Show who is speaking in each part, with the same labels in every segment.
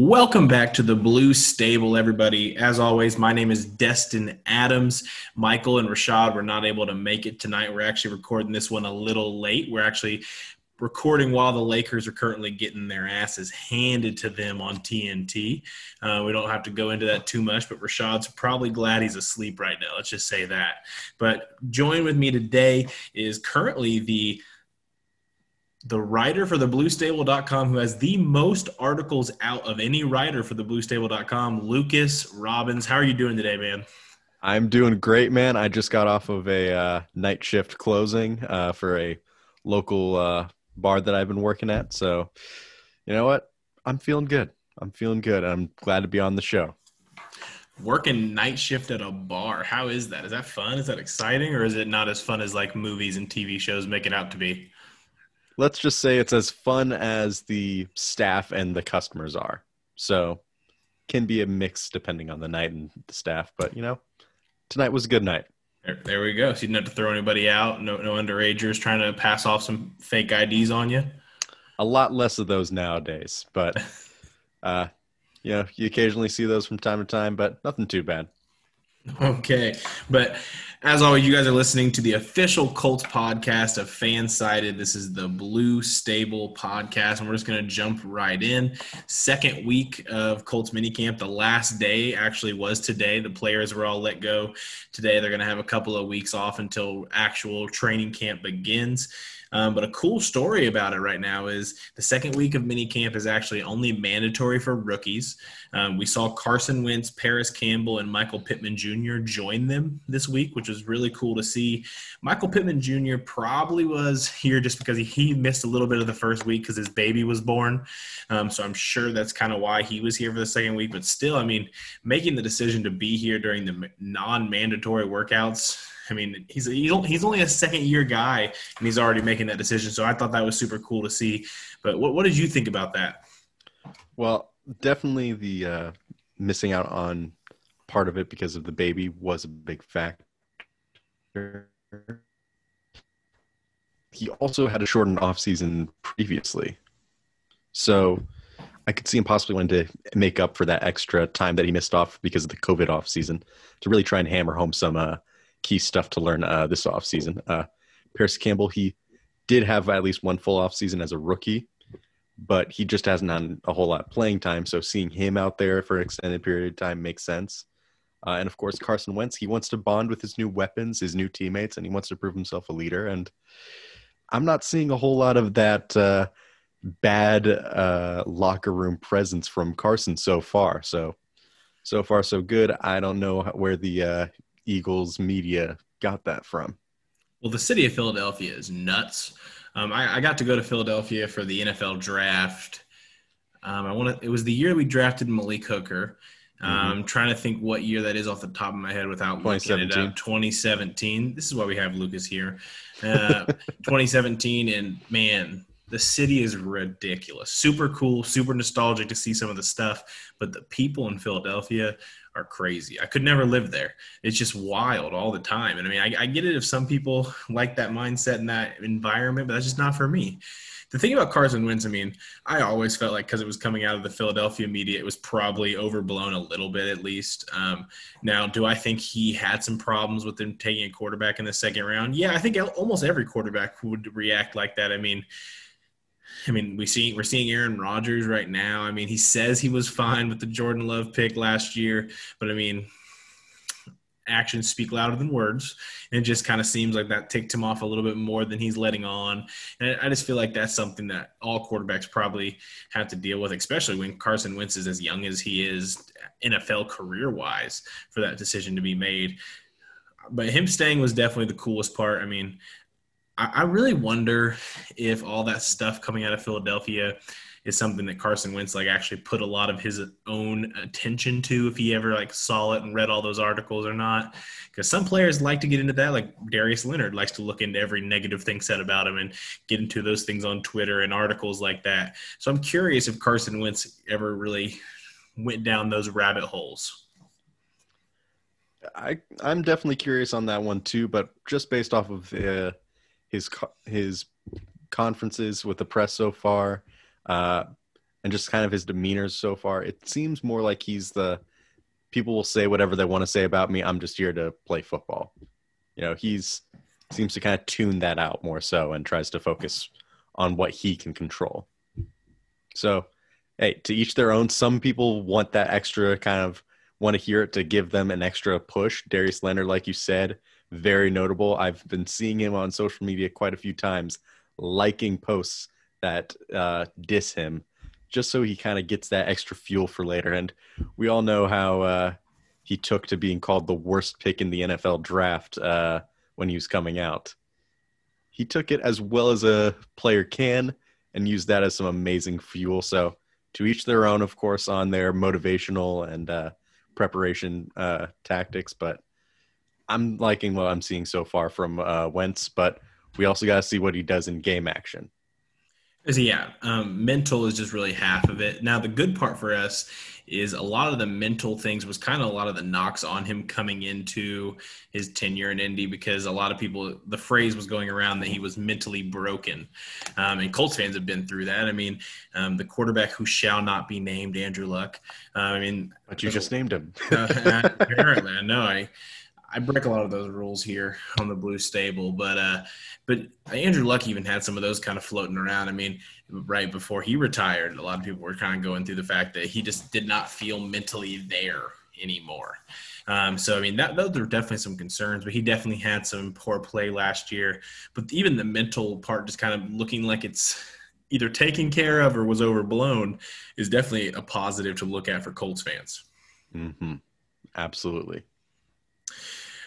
Speaker 1: Welcome back to the Blue Stable, everybody. As always, my name is Destin Adams. Michael and Rashad were not able to make it tonight. We're actually recording this one a little late. We're actually recording while the Lakers are currently getting their asses handed to them on TNT. We don't have to go into that too much, but Rashad's probably glad he's asleep right now. Let's just say that. But join with me today is currently the writer for the bluestable.com who has the most articles out of any writer for the bluestable.com, Lucas Robbins. How are you doing today, man?
Speaker 2: I'm doing great, man. I just got off of a night shift closing for a local bar that I've been working at. So, you know what? I'm feeling good. I'm glad to be on the show.
Speaker 1: Working night shift at a bar. How is that? Is that fun? Is that exciting? Or is it not as fun as like movies and TV shows make it out to be?
Speaker 2: Let's just say it's as fun as the staff and the customers are. So can be a mix depending on the night and the staff. But, you know, tonight was a good night.
Speaker 1: There we go. So you didn't have to throw anybody out. No underagers trying to pass off some fake IDs on you.
Speaker 2: A lot less of those nowadays. But, you know, you occasionally see those from time to time, but nothing too bad.
Speaker 1: Okay. But as always, you guys are listening to the official Colts podcast of Fansided. This is the Blue Stable podcast, and we're just going to jump right in. Second week of Colts minicamp. The last day actually was today. The players were all let go today. They're going to have a couple of weeks off until actual training camp begins. But a cool story about it right now is the second week of minicamp is actually only mandatory for rookies. We saw Carson Wentz, Paris Campbell, and Michael Pittman Jr. join them this week, which was really cool to see. Michael Pittman Jr. probably was here just because he missed a little bit of the first week because his baby was born. So I'm sure that's kind of why he was here for the second week. But still, I mean, making the decision to be here during the non-mandatory workouts, I mean, he's only a second-year guy, and he's already making that decision. So I thought that was super cool to see. But what did you think about that?
Speaker 2: Well, definitely the missing out on part of it because of the baby was a big factor. He also had a shortened offseason previously. So I could see him possibly wanting to make up for that extra time that he missed off because of the COVID offseason to really try and hammer home some key stuff to learn this offseason. Paris Campbell, he did have at least one full offseason as a rookie, but he just hasn't had a whole lot of playing time. So seeing him out there for an extended period of time makes sense. And of course, Carson Wentz, he wants to bond with his new weapons, his new teammates, and he wants to prove himself a leader. And I'm not seeing a whole lot of that bad locker room presence from Carson so far. So far, so good. I don't know where the Eagles media got that from.
Speaker 1: Well, the city of Philadelphia is nuts. I got to go to Philadelphia for the NFL draft. It was the year we drafted Malik Hooker. I'm trying to think what year that is off the top of my head without looking it up. 2017. This is why we have Lucas here. 2017, and man, the city is ridiculous. Super cool, super nostalgic to see some of the stuff, but the people in Philadelphia are crazy. I could never live there. It's just wild all the time. And I mean, I get it if some people like that mindset and that environment, but that's just not for me. The thing about Carson Wentz, I mean, I always felt like because it was coming out of the Philadelphia media, it was probably overblown a little bit at least. Now, do I think he had some problems with him taking a quarterback in the second round? Yeah, I think almost every quarterback would react like that. I mean, we're seeing Aaron Rodgers right now. I mean, he says he was fine with the Jordan Love pick last year, but I mean, actions speak louder than words. And it just kind of seems like that ticked him off a little bit more than he's letting on. And I just feel like that's something that all quarterbacks probably have to deal with, especially when Carson Wentz is as young as he is NFL career-wise for that decision to be made. But him staying was definitely the coolest part. I mean, I really wonder if all that stuff coming out of Philadelphia is something that Carson Wentz actually put a lot of his own attention to, if he ever saw it and read all those articles or not. Because some players like to get into that, like Darius Leonard likes to look into every negative thing said about him and get into those things on Twitter and articles like that. So I'm curious if Carson Wentz ever really went down those rabbit holes.
Speaker 2: I'm definitely curious on that one too, but just based off of his conferences with the press so far, and just kind of his demeanor so far, it seems more like he's the people will say whatever they want to say about me. I'm just here to play football. He's seems to kind of tune that out more so and tries to focus on what he can control. So, hey, to each their own. Some people want that extra kind of want to hear it to give them an extra push. Darius Leonard, like you said, very notable. I've been seeing him on social media quite a few times, liking posts that diss him, just so he kind of gets that extra fuel for later. And we all know how he took to being called the worst pick in the NFL draft when he was coming out. He took it as well as a player can and used that as some amazing fuel. So to each their own, of course, on their motivational and preparation tactics. But I'm liking what I'm seeing so far from Wentz, but we also got to see what he does in game action.
Speaker 1: Yeah, mental is just really half of it. Now, the good part for us is a lot of the mental things was kind of a lot of the knocks on him coming into his tenure in Indy, because a lot of people, the phrase was going around that he was mentally broken. And Colts fans have been through that. I mean, the quarterback who shall not be named, Andrew Luck.
Speaker 2: But you just named him.
Speaker 1: Apparently, I know. I break a lot of those rules here on the Blue Stable, but Andrew Luck even had some of those kind of floating around. I mean, right before he retired, a lot of people were kind of going through the fact that he just did not feel mentally there anymore. So, I mean, those are definitely some concerns, but he definitely had some poor play last year. But even the mental part just kind of looking like it's either taken care of or was overblown is definitely a positive to look at for Colts fans.
Speaker 2: Mm-hmm. Absolutely.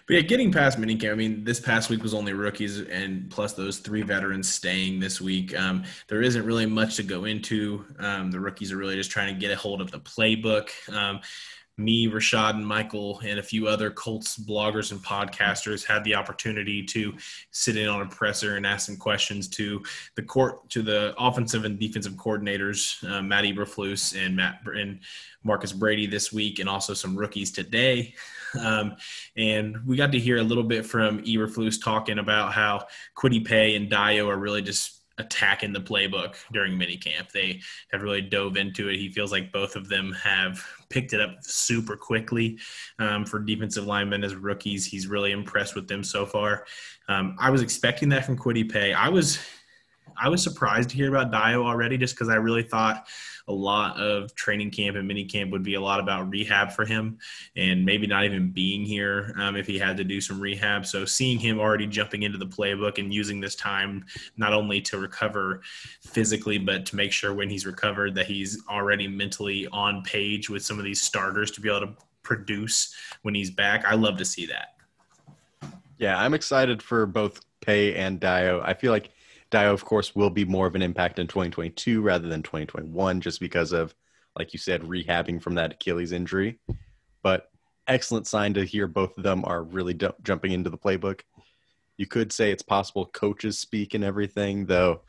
Speaker 1: But yeah, getting past minicamp, I mean, this past week was only rookies and plus those 3 veterans staying this week. There isn't really much to go into. The rookies are really just trying to get a hold of the playbook. Me, Rashad, and Michael, and a few other Colts bloggers and podcasters had the opportunity to sit in on a presser and ask some questions to the offensive and defensive coordinators, Matt Eberflus and Marcus Brady this week, and also some rookies today. And we got to hear a little bit from Eberflus talking about how Kwity Paye and Dio are really just attacking the playbook during minicamp. They have really dove into it. He feels like both of them have picked it up super quickly for defensive linemen as rookies. He's really impressed with them so far. I was expecting that from Kwity Paye. I was surprised to hear about Dio already, just because I really thought a lot of training camp and minicamp would be a lot about rehab for him and maybe not even being here if he had to do some rehab. So seeing him already jumping into the playbook and using this time not only to recover physically, but to make sure when he's recovered that he's already mentally on page with some of these starters to be able to produce when he's back. I love to see that.
Speaker 2: Yeah, I'm excited for both Paye and Dio. I feel like Dio, of course, will be more of an impact in 2022 rather than 2021, just because of, like you said, rehabbing from that Achilles injury. But excellent sign to hear both of them are really jumping into the playbook. You could say it's possible coaches speak and everything, though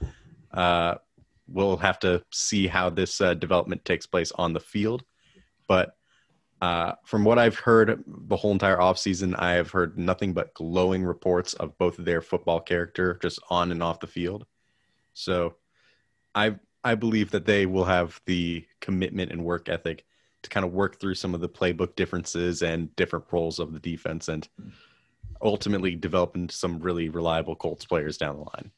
Speaker 2: we'll have to see how this development takes place on the field. But from what I've heard the whole entire offseason, I have heard nothing but glowing reports of both of their football character just on and off the field. So I believe that they will have the commitment and work ethic to kind of work through some of the playbook differences and different roles of the defense and ultimately develop into some really reliable Colts players down the line.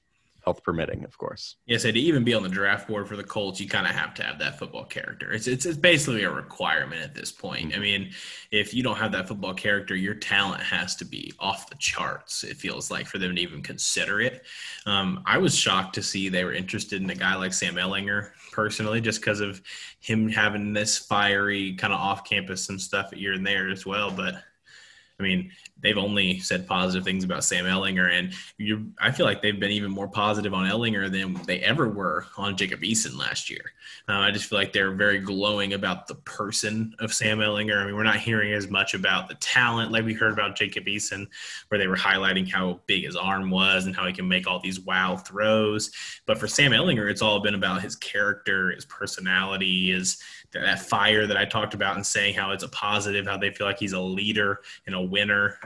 Speaker 2: Health permitting, of course.
Speaker 1: Yeah, so to even be on the draft board for the Colts, you kind of have to have that football character. It's basically a requirement at this point.
Speaker 2: Mm-hmm.
Speaker 1: I mean, if you don't have that football character, your talent has to be off the charts, it feels like, for them to even consider it. I was shocked to see they were interested in a guy like Sam Ehlinger, personally, just because of him having this fiery kind of off-campus and stuff here and there as well. But I mean, they've only said positive things about Sam Ehlinger, and I feel like they've been even more positive on Ehlinger than they ever were on Jacob Eason last year. I just feel like they're very glowing about the person of Sam Ehlinger. I mean, we're not hearing as much about the talent like we heard about Jacob Eason, where they were highlighting how big his arm was and how he can make all these wow throws. But for Sam Ehlinger, it's all been about his character, his personality, that fire that I talked about, and saying how it's a positive, how they feel like he's a leader and a winner.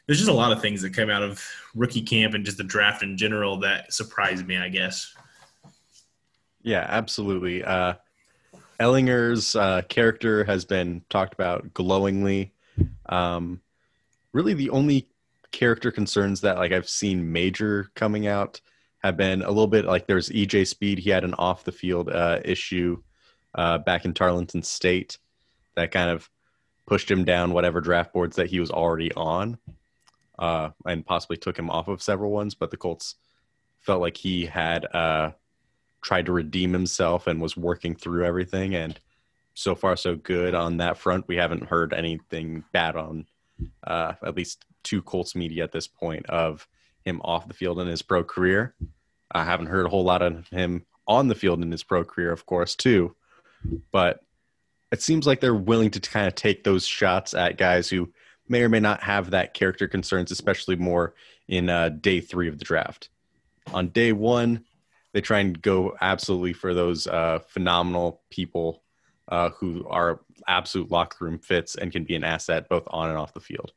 Speaker 1: There's just a lot of things that came out of rookie camp and just the draft in general that surprised me, I guess.
Speaker 2: Yeah, absolutely. Ellinger's character has been talked about glowingly. Really, the only character concerns that like I've seen major coming out have been a little bit like there's EJ Speed. He had an off the field issue back in Tarleton State that kind of pushed him down whatever draft boards that he was already on, and possibly took him off of several ones. But the Colts felt like he had tried to redeem himself and was working through everything. And so far, so good on that front. We haven't heard anything bad on at least two Colts media at this point of him off the field in his pro career. I haven't heard a whole lot of him on the field in his pro career, of course, too. But it seems like they're willing to kind of take those shots at guys who may or may not have that character concerns, especially more in day 3 of the draft. On day 1, they try and go absolutely for those phenomenal people who are absolute locker room fits and can be an asset both on and off the field.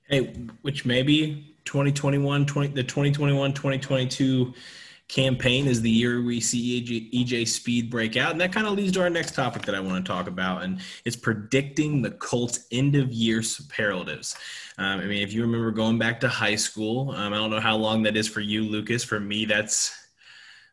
Speaker 1: Hey, which maybe the 2021-2022 campaign is the year we see EJ Speed break out. And that kind of leads to our next topic that I want to talk about, and it's predicting the Colts end-of-year superlatives. I mean, if you remember going back to high school, I don't know how long that is for you, Lucas. For me,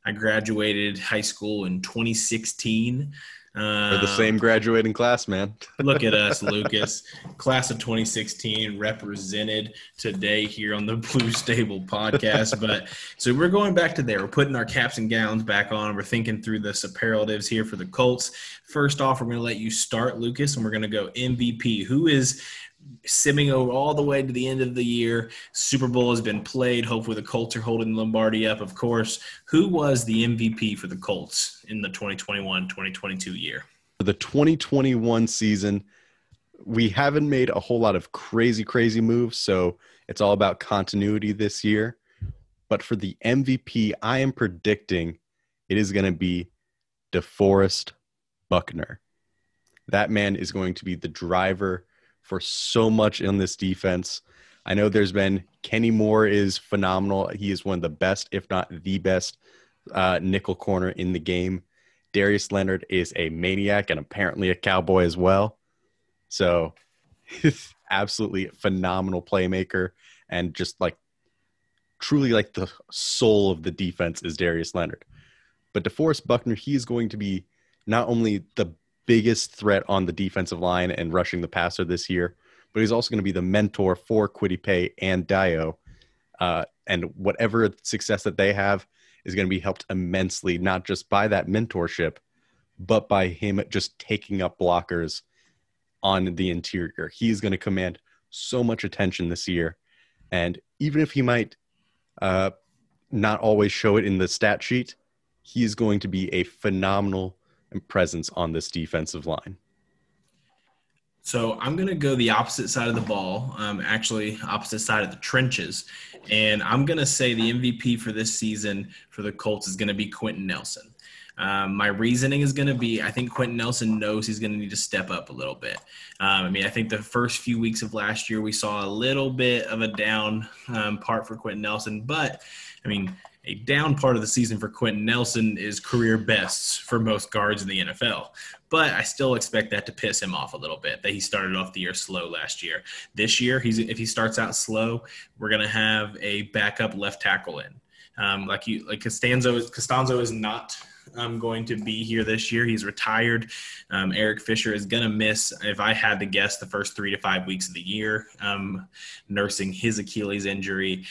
Speaker 1: I graduated high school in 2016.
Speaker 2: We're the same graduating class, man.
Speaker 1: Look at us, Lucas. Class of 2016 represented today here on the Blue Stable podcast. But so we're going back to there. We're putting our caps and gowns back on. We're thinking through the superlatives here for the Colts. First off, we're going to let you start, Lucas, and we're going to go MVP. Who is simming over all the way to the end of the year? Super Bowl has been played. Hopefully the Colts are holding Lombardi up, of course. Who was the MVP for the Colts in the 2021-2022 year?
Speaker 2: For the 2021 season, we haven't made a whole lot of crazy moves, so it's all about continuity this year. But for the MVP, I am predicting it is going to be DeForest Buckner. That man is going to be the driver for so much in this defense. I know there's been Kenny Moore is phenomenal. He is one of the best, if not the best, nickel corner in the game. Darius Leonard is a maniac and apparently a Cowboy as well. So absolutely phenomenal playmaker, and just like truly like the soul of the defense is Darius Leonard. But DeForest Buckner, he's going to be not only the biggest threat on the defensive line and rushing the passer this year, but he's also going to be the mentor for Kwity Paye and Dio. And whatever success that they have is going to be helped immensely, not just by that mentorship, but by him just taking up blockers on the interior. He's going to command so much attention this year. And even if he might not always show it in the stat sheet, he's going to be a phenomenal presence on this defensive line.
Speaker 1: So I'm going to go the opposite side of the ball, actually opposite side of the trenches. And I'm going to say the MVP for this season for the Colts is going to be Quentin Nelson. My reasoning is going to be, I think Quentin Nelson knows he's going to need to step up a little bit. I think the first few weeks of last year, we saw a little bit of a down part for Quentin Nelson. But, a down part of the season for Quentin Nelson is career bests for most guards in the NFL. But I still expect that to piss him off a little bit, that he started off the year slow last year. This year, if he starts out slow, we're going to have a backup left tackle in. Costanzo is not going to be here this year. He's retired. Eric Fisher is going to miss, if I had to guess, the first 3 to 5 weeks of the year, nursing his Achilles injury.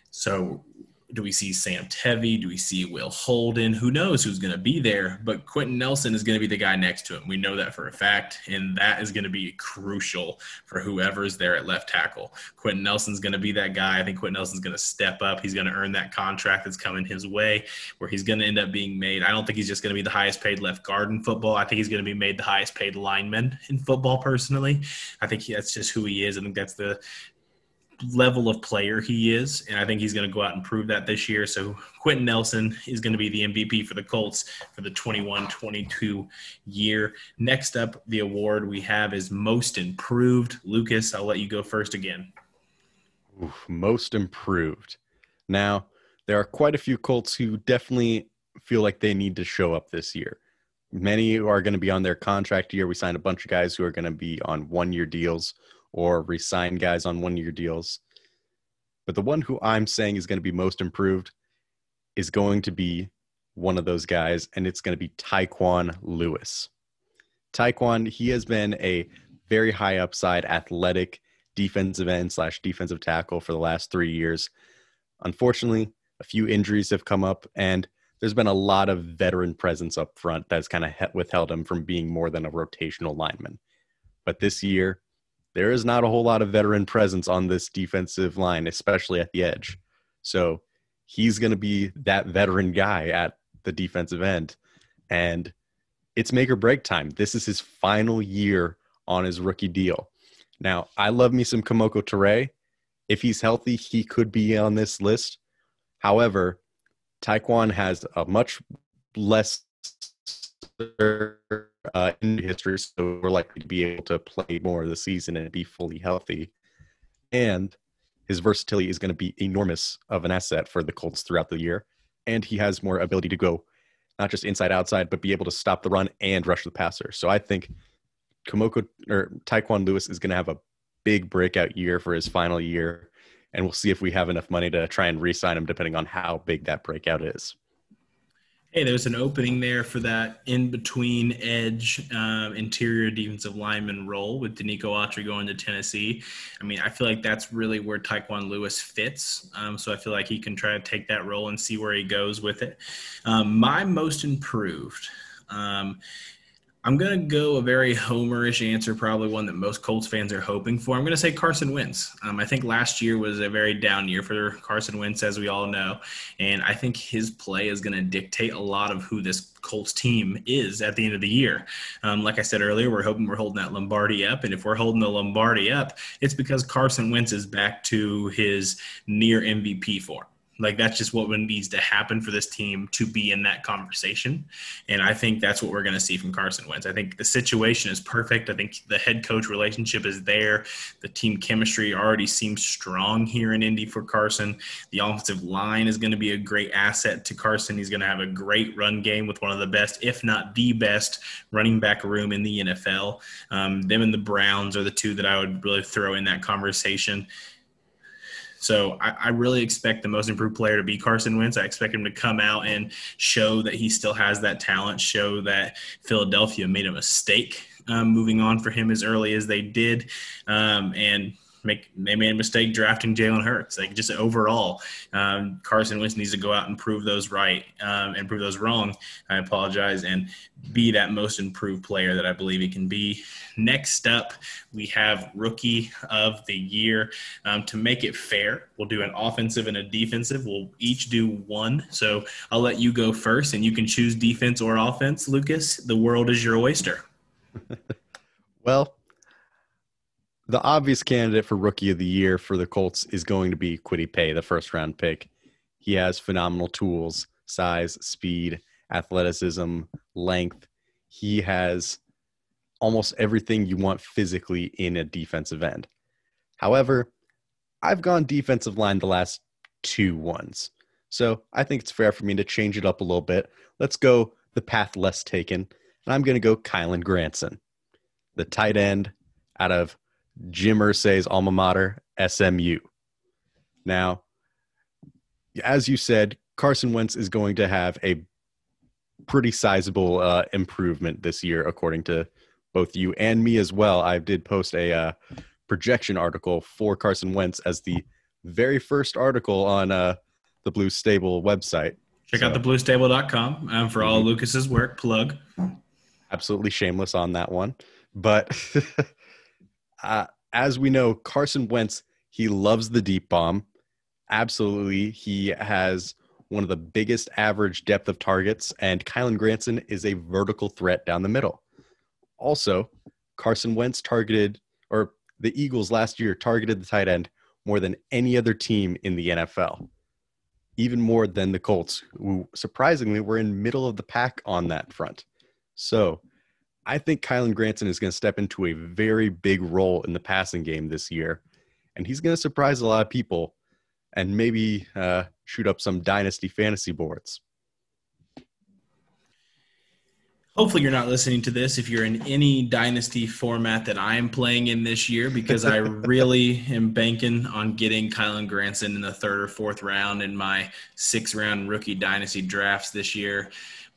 Speaker 1: So do we see Sam Tevy? Do we see Will Holden? Who knows who's going to be there? But Quentin Nelson is going to be the guy next to him. We know that for a fact, and that is going to be crucial for whoever's there at left tackle. Quentin Nelson's going to be that guy. I think Quentin Nelson's going to step up. He's going to earn that contract that's coming his way, where he's going to end up being made. I don't think he's just going to be the highest paid left guard in football. I think he's going to be made the highest paid lineman in football, personally. I think that's just who he is. I think that's the level of player he is, and I think he's going to go out and prove that this year. So Quentin Nelson is going to be the MVP for the Colts for the 21-22 year. Next up, the award we have is Most Improved. Lucas, I'll let you go first again.
Speaker 2: Most Improved. Now, there are quite a few Colts who definitely feel like they need to show up this year. Many are going to be on their contract year. We signed a bunch of guys who are going to be on one-year deals or re-sign guys on one-year deals. But the one who I'm saying is going to be most improved is going to be one of those guys, and it's going to be Tae Kwon Lewis. Tae Kwon, he has been a very high upside athletic defensive end / defensive tackle for the last 3 years. Unfortunately, a few injuries have come up, and there's been a lot of veteran presence up front that's kind of withheld him from being more than a rotational lineman. But this year, there is not a whole lot of veteran presence on this defensive line, especially at the edge. So he's going to be that veteran guy at the defensive end. And it's make or break time. This is his final year on his rookie deal. Now, I love me some Kamoko Toure. If he's healthy, he could be on this list. However, Tae Kwon has a much less in history, so we're likely to be able to play more of the season and be fully healthy. And his versatility is going to be enormous of an asset for the Colts throughout the year. And he has more ability to go not just inside, outside, but be able to stop the run and rush the passer. So I think Tae Kwon Lewis is going to have a big breakout year for his final year. And we'll see if we have enough money to try and re-sign him depending on how big that breakout is.
Speaker 1: Hey, there's an opening there for that in-between edge interior defensive lineman role with Danico Autry going to Tennessee. I mean, I feel like that's really where Tae Kwon Lewis fits. So I feel like he can try to take that role and see where he goes with it. My most improved, I'm going to go a very homerish answer, probably one that most Colts fans are hoping for. I'm going to say Carson Wentz. I think last year was a very down year for Carson Wentz, as we all know. And I think his play is going to dictate a lot of who this Colts team is at the end of the year. Like I said earlier, we're hoping we're holding that Lombardi up. And if we're holding the Lombardi up, it's because Carson Wentz is back to his near MVP form. Like, that's just what needs to happen for this team to be in that conversation. And I think that's what we're going to see from Carson Wentz. I think the situation is perfect. I think the head coach relationship is there. The team chemistry already seems strong here in Indy for Carson. The offensive line is going to be a great asset to Carson. He's going to have a great run game with one of the best, if not the best, running back room in the NFL. Them and the Browns are the two that I would really throw in that conversation. So I really expect the most improved player to be Carson Wentz. I expect him to come out and show that he still has that talent, show that Philadelphia made a mistake moving on for him as early as they did, and they made a mistake drafting Jalen Hurts. Like, just overall, Carson Wentz needs to go out and prove those right and prove those wrong. I apologize, and be that most improved player that I believe he can be. Next up, we have Rookie of the Year. To make it fair, we'll do an offensive and a defensive. We'll each do one. So I'll let you go first, and you can choose defense or offense. Lucas, the world is your oyster.
Speaker 2: Well, the obvious candidate for Rookie of the Year for the Colts is going to be Kwity Paye, the first-round pick. He has phenomenal tools, size, speed, athleticism, length. He has almost everything you want physically in a defensive end. However, I've gone defensive line the last 2 ones. So I think it's fair for me to change it up a little bit. Let's go the path less taken. And I'm going to go Kylen Granson, the tight end out of Jim Irsay's alma mater, SMU. Now, as you said, Carson Wentz is going to have a pretty sizable improvement this year, according to both you and me as well. I did post a projection article for Carson Wentz as the very first article on the Blue Stable website.
Speaker 1: Check out thebluestable.com for all Lucas's work. Plug.
Speaker 2: Absolutely shameless on that one. But as we know, Carson Wentz, he loves the deep bomb. Absolutely. He has one of the biggest average depth of targets, and Kylen Granson is a vertical threat down the middle. Also, Carson Wentz the Eagles last year targeted the tight end more than any other team in the NFL, even more than the Colts, who surprisingly were in middle of the pack on that front. So I think Kylen Granson is going to step into a very big role in the passing game this year, and he's going to surprise a lot of people and maybe shoot up some dynasty fantasy boards.
Speaker 1: Hopefully you're not listening to this if you're in any dynasty format that I am playing in this year, because I really am banking on getting Kylan Granson in the 3rd or 4th round in my 6th-round rookie dynasty drafts this year.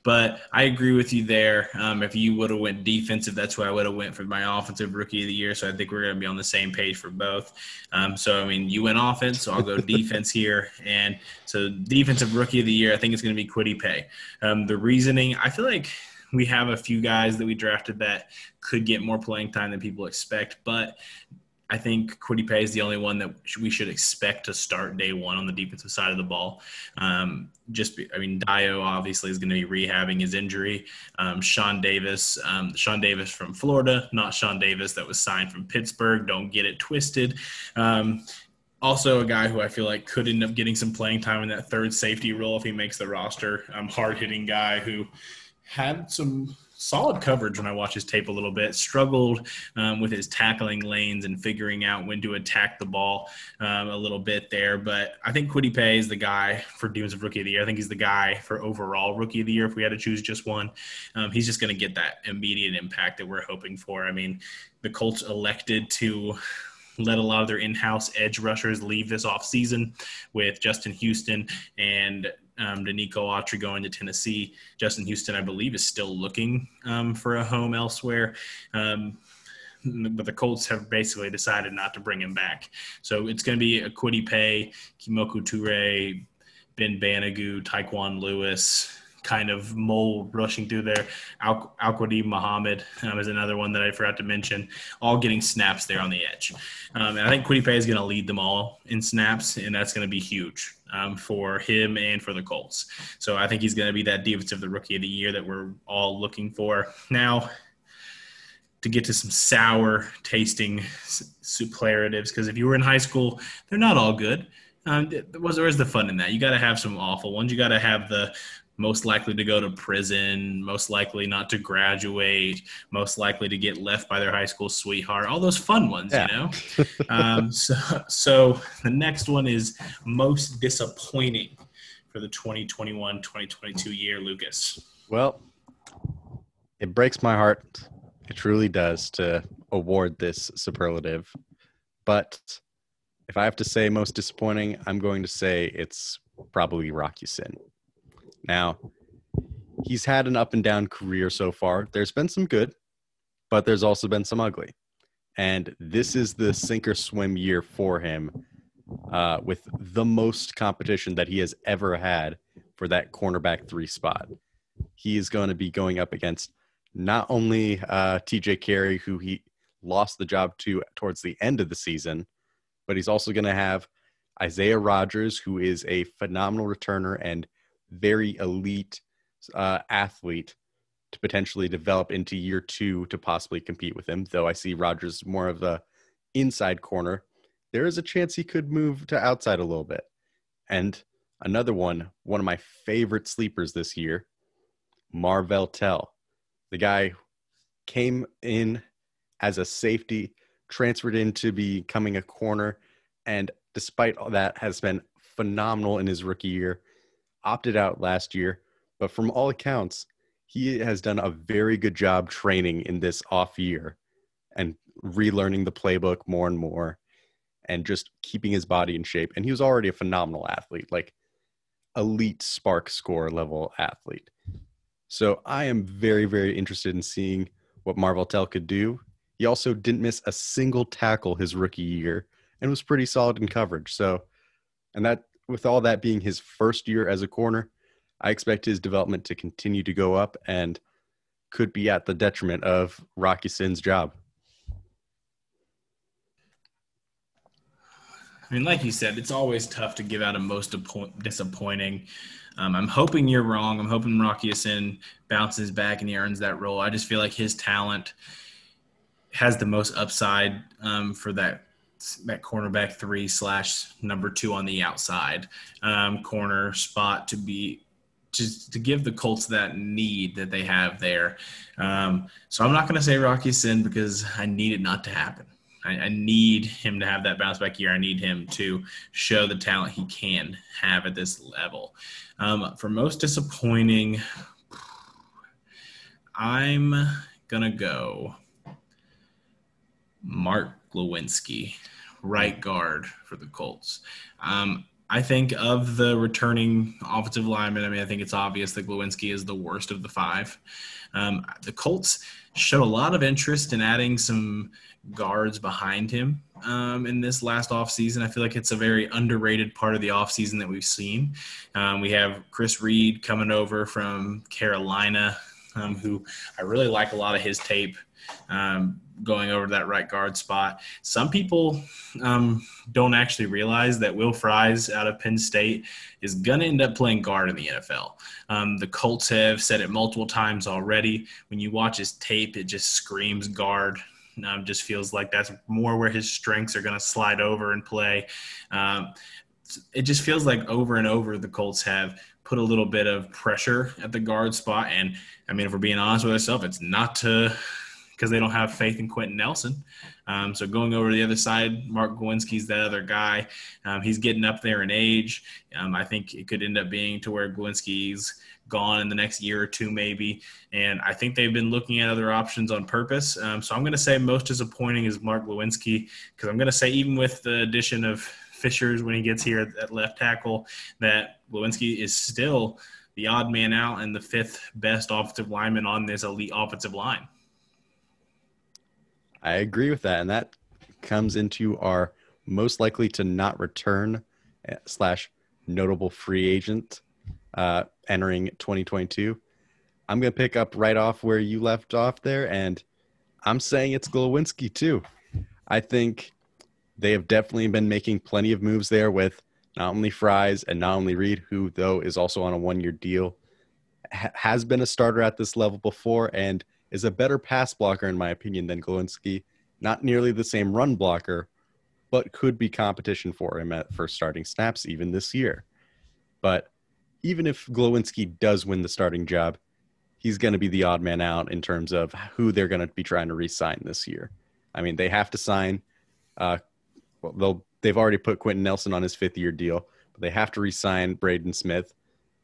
Speaker 1: But I agree with you there. If you would have went defensive, that's where I would have went for my offensive rookie of the year. So I think we're going to be on the same page for both. You went offense, so I'll go defense here. And so defensive rookie of the year, I think it's going to be Kwity Paye. The reasoning, I feel like we have a few guys that we drafted that could get more playing time than people expect, but I think Kwity Paye is the only one that we should expect to start day one on the defensive side of the ball. Dio obviously is going to be rehabbing his injury. Sean Davis from Florida, not Sean Davis that was signed from Pittsburgh. Don't get it twisted. Also a guy who I feel like could end up getting some playing time in that 3rd safety role if he makes the roster. Hard-hitting guy who had some solid coverage when I watched his tape a little bit, struggled with his tackling lanes and figuring out when to attack the ball a little bit there. But I think Kwity Paye is the guy for defensive rookie of the year. I think he's the guy for overall rookie of the year if we had to choose just one. He's just going to get that immediate impact that we're hoping for. I mean, the Colts elected to let a lot of their in-house edge rushers leave this offseason with Justin Houston and Danico Autry going to Tennessee. Justin Houston, I believe, is still looking for a home elsewhere. But the Colts have basically decided not to bring him back. So it's going to be a Kwity Paye, Kimoku Toure, Ben Banogu, Tae Kwon Lewis, kind of mole rushing through there. Al-Quadib Muhammad is another one that I forgot to mention, all getting snaps there on the edge. And I think Kwity Paye is going to lead them all in snaps, and that's going to be huge for him and for the Colts. So I think he's going to be that defensive the rookie of the year that we're all looking for. Now, to get to some sour tasting superlatives, because if you were in high school, they're not all good. Where's the fun in that? You got to have some awful ones. You got to have the most likely to go to prison, most likely not to graduate, most likely to get left by their high school sweetheart, all those fun ones,
Speaker 2: yeah.
Speaker 1: You know? So the next one is most disappointing for the 2021-2022 year, Lucas.
Speaker 2: Well, it breaks my heart. It truly does to award this superlative. But if I have to say most disappointing, I'm going to say it's probably Rocky Sin. Now, he's had an up and down career so far. There's been some good, but there's also been some ugly. And this is the sink or swim year for him with the most competition that he has ever had for that cornerback 3 spot. He is going to be going up against not only TJ Carey, who he lost the job to towards the end of the season, but he's also going to have Isaiah Rodgers, who is a phenomenal returner and very elite athlete to potentially develop into year 2 to possibly compete with him. Though I see Rodgers more of a inside corner, there is a chance he could move to outside a little bit. And another one of my favorite sleepers this year, Marvell Tell. The guy came in as a safety, transferred into becoming a corner, and despite all that has been phenomenal in his rookie year. Opted out last year, but from all accounts, he has done a very good job training in this off year and relearning the playbook more and more and just keeping his body in shape. And he was already a phenomenal athlete, like elite spark score level athlete. So I am very, very interested in seeing what Marvell Tell could do. He also didn't miss a single tackle his rookie year and was pretty solid in coverage. So, and that, with all that being his first year as a corner, I expect his development to continue to go up and could be at the detriment of Rocky Sin's job.
Speaker 1: I mean, like you said, it's always tough to give out a most disappointing. I'm hoping you're wrong. I'm hoping Rocky Sin bounces back and he earns that role. I just feel like his talent has the most upside for that cornerback 3/2 on the outside corner spot to be just to give the Colts that need that they have there. So I'm not going to say Rocky Sin because I need it not to happen. I need him to have that bounce back year. I need him to show the talent he can have at this level. For most disappointing, I'm going to go Mark Lewinsky, right guard for the Colts. I think of the returning offensive linemen, I think it's obvious that Glewinsky is the worst of the five. The Colts showed a lot of interest in adding some guards behind him in this last offseason. I feel like it's a very underrated part of the offseason that we've seen. We have Chris Reed coming over from Carolina, who I really like a lot of his tape. Going over to that right guard spot. Some people don't actually realize that Will Fries out of Penn State is going to end up playing guard in the NFL. The Colts have said it multiple times already. When you watch his tape, it just screams guard. Just feels like that's more where his strengths are going to slide over and play. It just feels like over and over the Colts have put a little bit of pressure at the guard spot. And, if we're being honest with ourselves, it's not because they don't have faith in Quentin Nelson. So going over to the other side, Mark Gwinski's that other guy. He's getting up there in age. I think it could end up being to where Gwinski's gone in the next year or two maybe. And I think they've been looking at other options on purpose. So I'm going to say most disappointing is Mark Lewinsky, because I'm going to say even with the addition of Fishers when he gets here at left tackle, that Lewinsky is still the odd man out and the fifth best offensive lineman on this elite offensive line.
Speaker 2: I agree with that, and that comes into our most likely to not return / notable free agent entering 2022. I'm going to pick up right off where you left off there, and I'm saying it's Glewinsky too. I think they have definitely been making plenty of moves there with not only Fries and not only Reed, who, though, is also on a one-year deal, has been a starter at this level before and is a better pass blocker, in my opinion, than Glewinsky. Not nearly the same run blocker, but could be competition for him at first starting snaps even this year. But even if Glewinsky does win the starting job, he's going to be the odd man out in terms of who they're going to be trying to re-sign this year. They have to sign they've already put Quentin Nelson on his 5th-year deal, but they have to re-sign Braden Smith,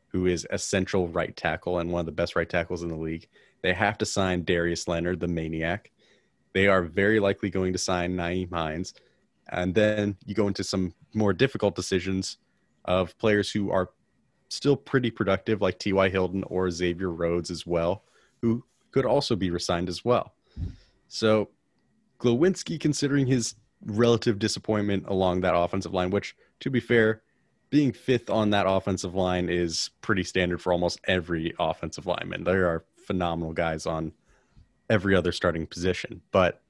Speaker 2: who is a central right tackle and one of the best right tackles in the league. They have to sign Darius Leonard, the maniac. They are very likely going to sign Nyheim Hines. And then you go into some more difficult decisions of players who are still pretty productive, like T.Y. Hilton or Xavier Rhodes as well, who could also be re-signed as well. So Glewinsky, considering his relative disappointment along that offensive line, which, to be fair, being 5th on that offensive line is pretty standard for almost every offensive lineman. There are phenomenal guys on every other starting position. But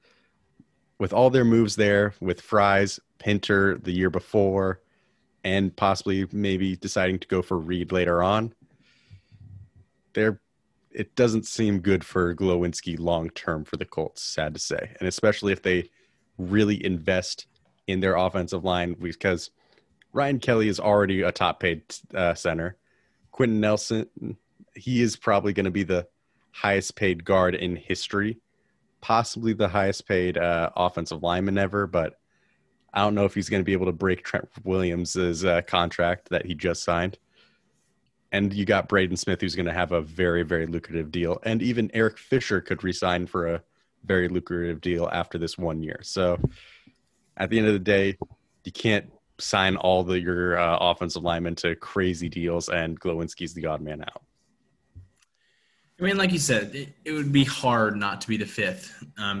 Speaker 2: with all their moves there, with Fries, Pinter the year before, and possibly maybe deciding to go for Reed later on, it doesn't seem good for Glewinsky long-term for the Colts, sad to say. And especially if they really invest in their offensive line, because Ryan Kelly is already a top-paid center. Quentin Nelson, he is probably going to be the highest-paid guard in history, possibly the highest-paid offensive lineman ever, but I don't know if he's going to be able to break Trent Williams' contract that he just signed. And you got Braden Smith, who's going to have a very, very lucrative deal. And even Eric Fisher could re-sign for a very lucrative deal after this 1 year. So at the end of the day, you can't sign all your offensive linemen to crazy deals, and Glewinsky's the odd man out.
Speaker 1: Like you said, it would be hard not to be the 5th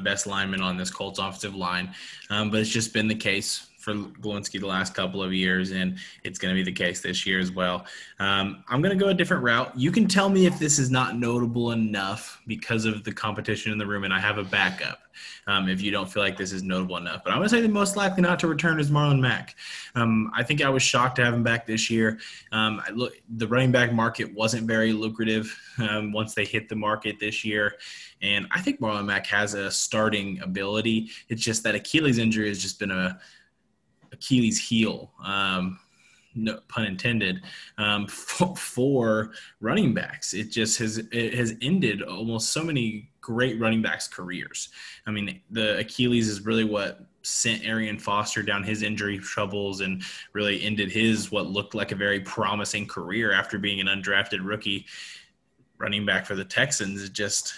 Speaker 1: best lineman on this Colts offensive line. But it's just been the case for Glewinsky the last couple of years, and it's going to be the case this year as well. I'm going to go a different route. You can tell me if this is not notable enough because of the competition in the room, and I have a backup if you don't feel like this is notable enough. But I'm going to say the most likely not to return is Marlon Mack. I think I was shocked to have him back this year. The running back market wasn't very lucrative once they hit the market this year. And I think Marlon Mack has a starting ability. It's just that Achilles injury has just been a Achilles heel, no pun intended, for running backs. It has ended almost so many great running backs' careers. The Achilles is really what sent Arian Foster down his injury troubles and really ended his what looked like a very promising career after being an undrafted rookie. running back for the Texans is just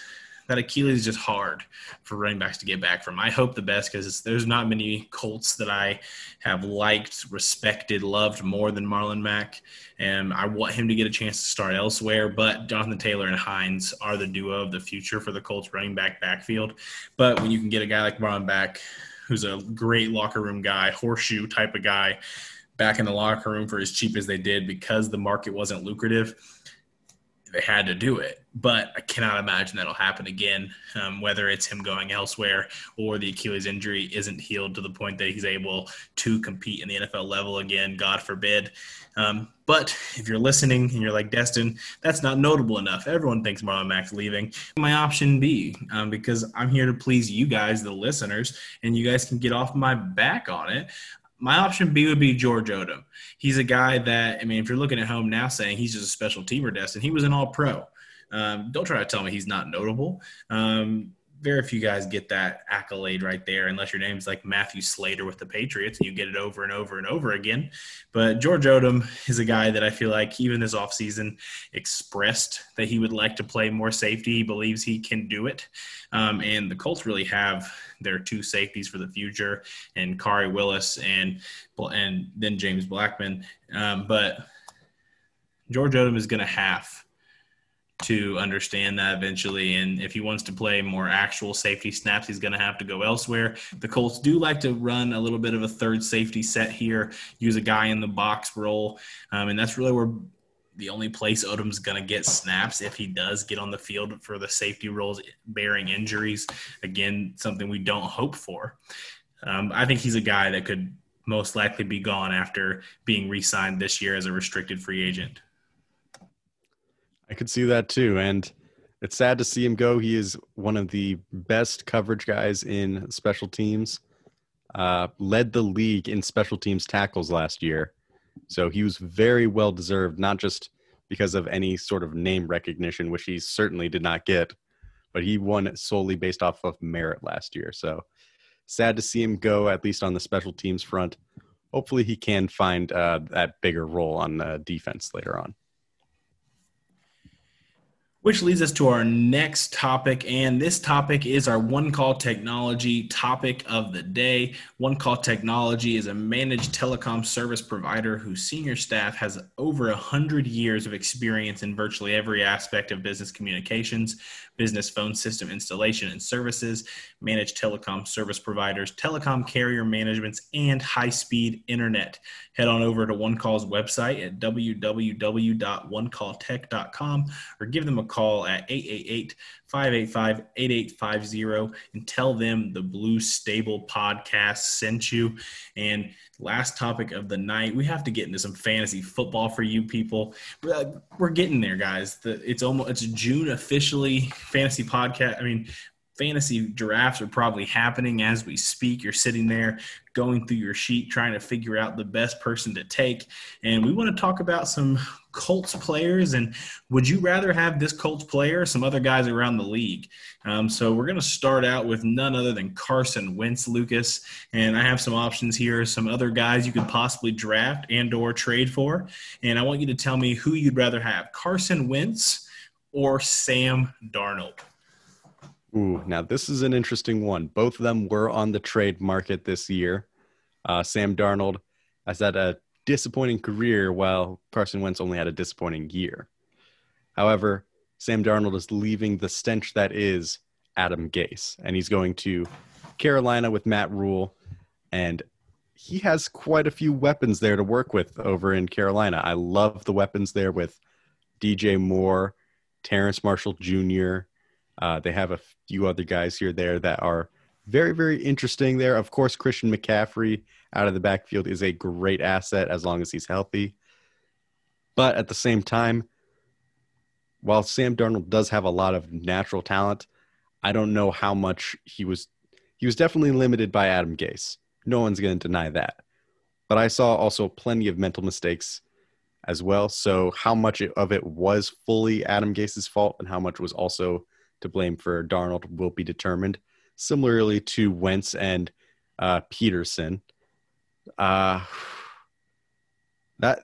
Speaker 1: that Achilles is just hard for running backs to get back from. I hope the best because there's not many Colts that I have liked, respected, loved more than Marlon Mack. And I want him to get a chance to start elsewhere. But Jonathan Taylor and Hines are the duo of the future for the Colts running back backfield. But when you can get a guy like Marlon Mack, who's a great locker room guy, horseshoe type of guy, back in the locker room for as cheap as they did because the market wasn't lucrative, they had to do it. But I cannot imagine that'll happen again, whether it's him going elsewhere or the Achilles injury isn't healed to the point that he's able to compete in the NFL level again, God forbid. But if you're listening and you're like, Destin, that's not notable enough. Everyone thinks Marlon Mack's leaving. My option B, because I'm here to please you guys, the listeners, and you guys can get off my back on it. My option B would be George Odom. He's a guy that, I mean, if you're looking at home now saying he's just a special teamer, Destin, he was an all-pro. Don't try to tell me he's not notable. Very few guys get that accolade right there unless your name's like Matthew Slater with the Patriots and you get it over and over and over again. But George Odom is a guy that I feel like even this offseason expressed that he would like to play more safety. He believes he can do it. And the Colts really have their two safeties for the future and Kari Willis and then James Blackman. But George Odom is going to have to understand that eventually. And if he wants to play more actual safety snaps, he's going to have to go elsewhere. The Colts do like to run a little bit of a third safety set here, use a guy in the box role. And that's really where the only place Odom's going to get snaps if he does get on the field for the safety roles bearing injuries. Again, something we don't hope for. I think he's a guy that could most likely be gone after being re-signed this year as a restricted free agent.
Speaker 2: I could see that too. And it's sad to see him go. He is one of the best coverage guys in special teams, led the league in special teams tackles last year. So he was very well deserved, not just because of any sort of name recognition, which he certainly did not get, but he won solely based off of merit last year. So sad to see him go, at least on the special teams front. Hopefully he can find that bigger role on defense later on.
Speaker 1: Which leads us to our next topic, and this topic is our One Call Technology topic of the day. One Call Technology is a managed telecom service provider whose senior staff has over 100 years of experience in virtually every aspect of business communications, business phone system installation and services, managed telecom service providers, telecom carrier managements, and high-speed internet. Head on over to One Call's website at www.onecalltech.com or give them a call at 888-585-8850 and tell them the Blue Stable podcast sent you. And last topic of the night, we have to get into some fantasy football for you people. We're getting there, guys. It's June officially. Fantasy podcast. I mean, fantasy drafts are probably happening as we speak. You're sitting there going through your sheet trying to figure out the best person to take. And we want to talk about some Colts players. And would you rather have this Colts player or some other guys around the league? So we're going to start out with none other than Carson Wentz, Lucas. And I have some options here, some other guys you could possibly draft and or trade for. And I want you to tell me who you'd rather have, Carson Wentz or Sam Darnold.
Speaker 2: Ooh, now this is an interesting one. Both of them were on the trade market this year. Sam Darnold has had a disappointing career while Carson Wentz only had a disappointing year. However, Sam Darnold is leaving the stench that is Adam Gase, and he's going to Carolina with Matt Rule, and he has quite a few weapons there to work with over in Carolina. I love the weapons there with DJ Moore, Terrence Marshall Jr., they have a few other guys here there that are very, very interesting there. Of course, Christian McCaffrey out of the backfield is a great asset as long as he's healthy. But at the same time, while Sam Darnold does have a lot of natural talent, I don't know how much he was definitely limited by Adam Gase. No one's going to deny that. But I saw also plenty of mental mistakes as well. So how much of it was fully Adam Gase's fault and how much was also to blame for Darnold will be determined. Similarly to Wentz and Peterson. That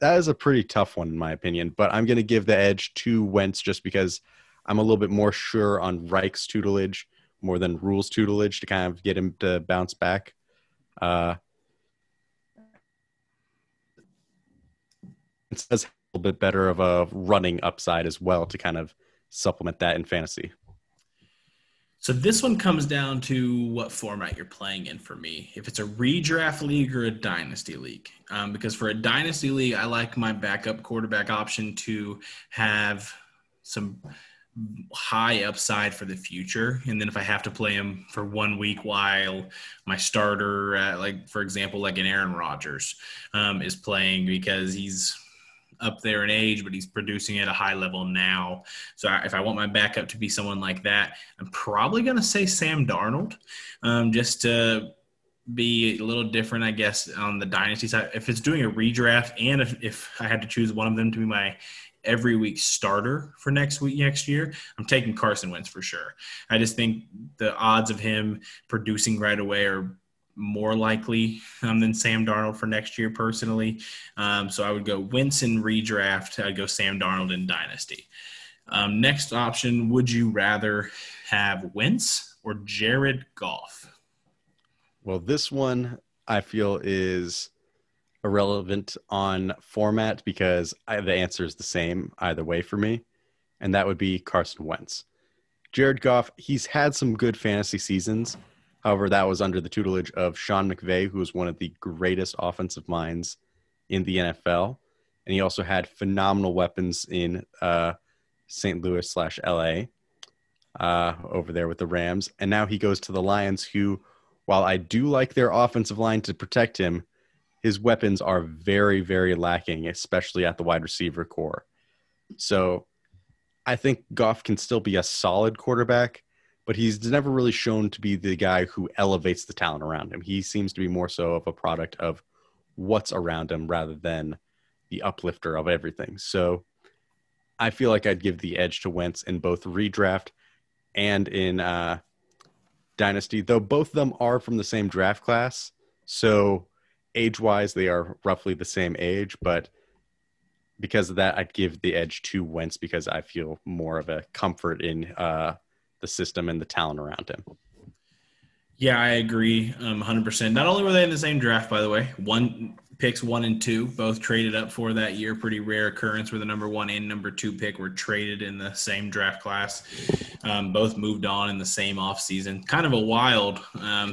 Speaker 2: is a pretty tough one in my opinion, but I'm going to give the edge to Wentz just because I'm a little bit more sure on Reich's tutelage more than Rule's tutelage to kind of get him to bounce back. It does have a little bit better of a running upside as well to kind of supplement that in fantasy.
Speaker 1: So this one comes down to what format you're playing in for me. If it's a redraft league or a dynasty league. Because for a dynasty league, I like my backup quarterback option to have some high upside for the future. And then if I have to play him for 1 week while my starter, like for example, like an Aaron Rodgers is playing because he's up there in age, but he's producing at a high level now. So if I want my backup to be someone like that, I'm probably going to say Sam Darnold, just to be a little different, I guess, on the dynasty side. If it's doing a redraft and if I had to choose one of them to be my every week starter for next year, I'm taking Carson Wentz for sure. I just think the odds of him producing right away are more likely than Sam Darnold for next year personally. So I would go Wentz in redraft. I'd go Sam Darnold in dynasty. Next option, would you rather have Wentz or Jared Goff?
Speaker 2: Well, this one I feel is irrelevant on format because the answer is the same either way for me, and that would be Carson Wentz. Jared Goff, he's had some good fantasy seasons. However, that was under the tutelage of Sean McVay, who was one of the greatest offensive minds in the NFL. And he also had phenomenal weapons in St. Louis/LA over there with the Rams. And now he goes to the Lions, who, while I do like their offensive line to protect him, his weapons are very, very lacking, especially at the wide receiver core. So I think Goff can still be a solid quarterback, but he's never really shown to be the guy who elevates the talent around him. He seems to be more so of a product of what's around him rather than the uplifter of everything. So I feel like I'd give the edge to Wentz in both redraft and in dynasty, though both of them are from the same draft class. So age-wise, they are roughly the same age, but because of that, I'd give the edge to Wentz because I feel more of a comfort in the system and the talent around him.
Speaker 1: Yeah, I agree 100%. Not only were they in the same draft, by the way, picks 1 and 2, both traded up for that year. Pretty rare occurrence where the number 1 and number 2 pick were traded in the same draft class. Both moved on in the same offseason. Kind of a wild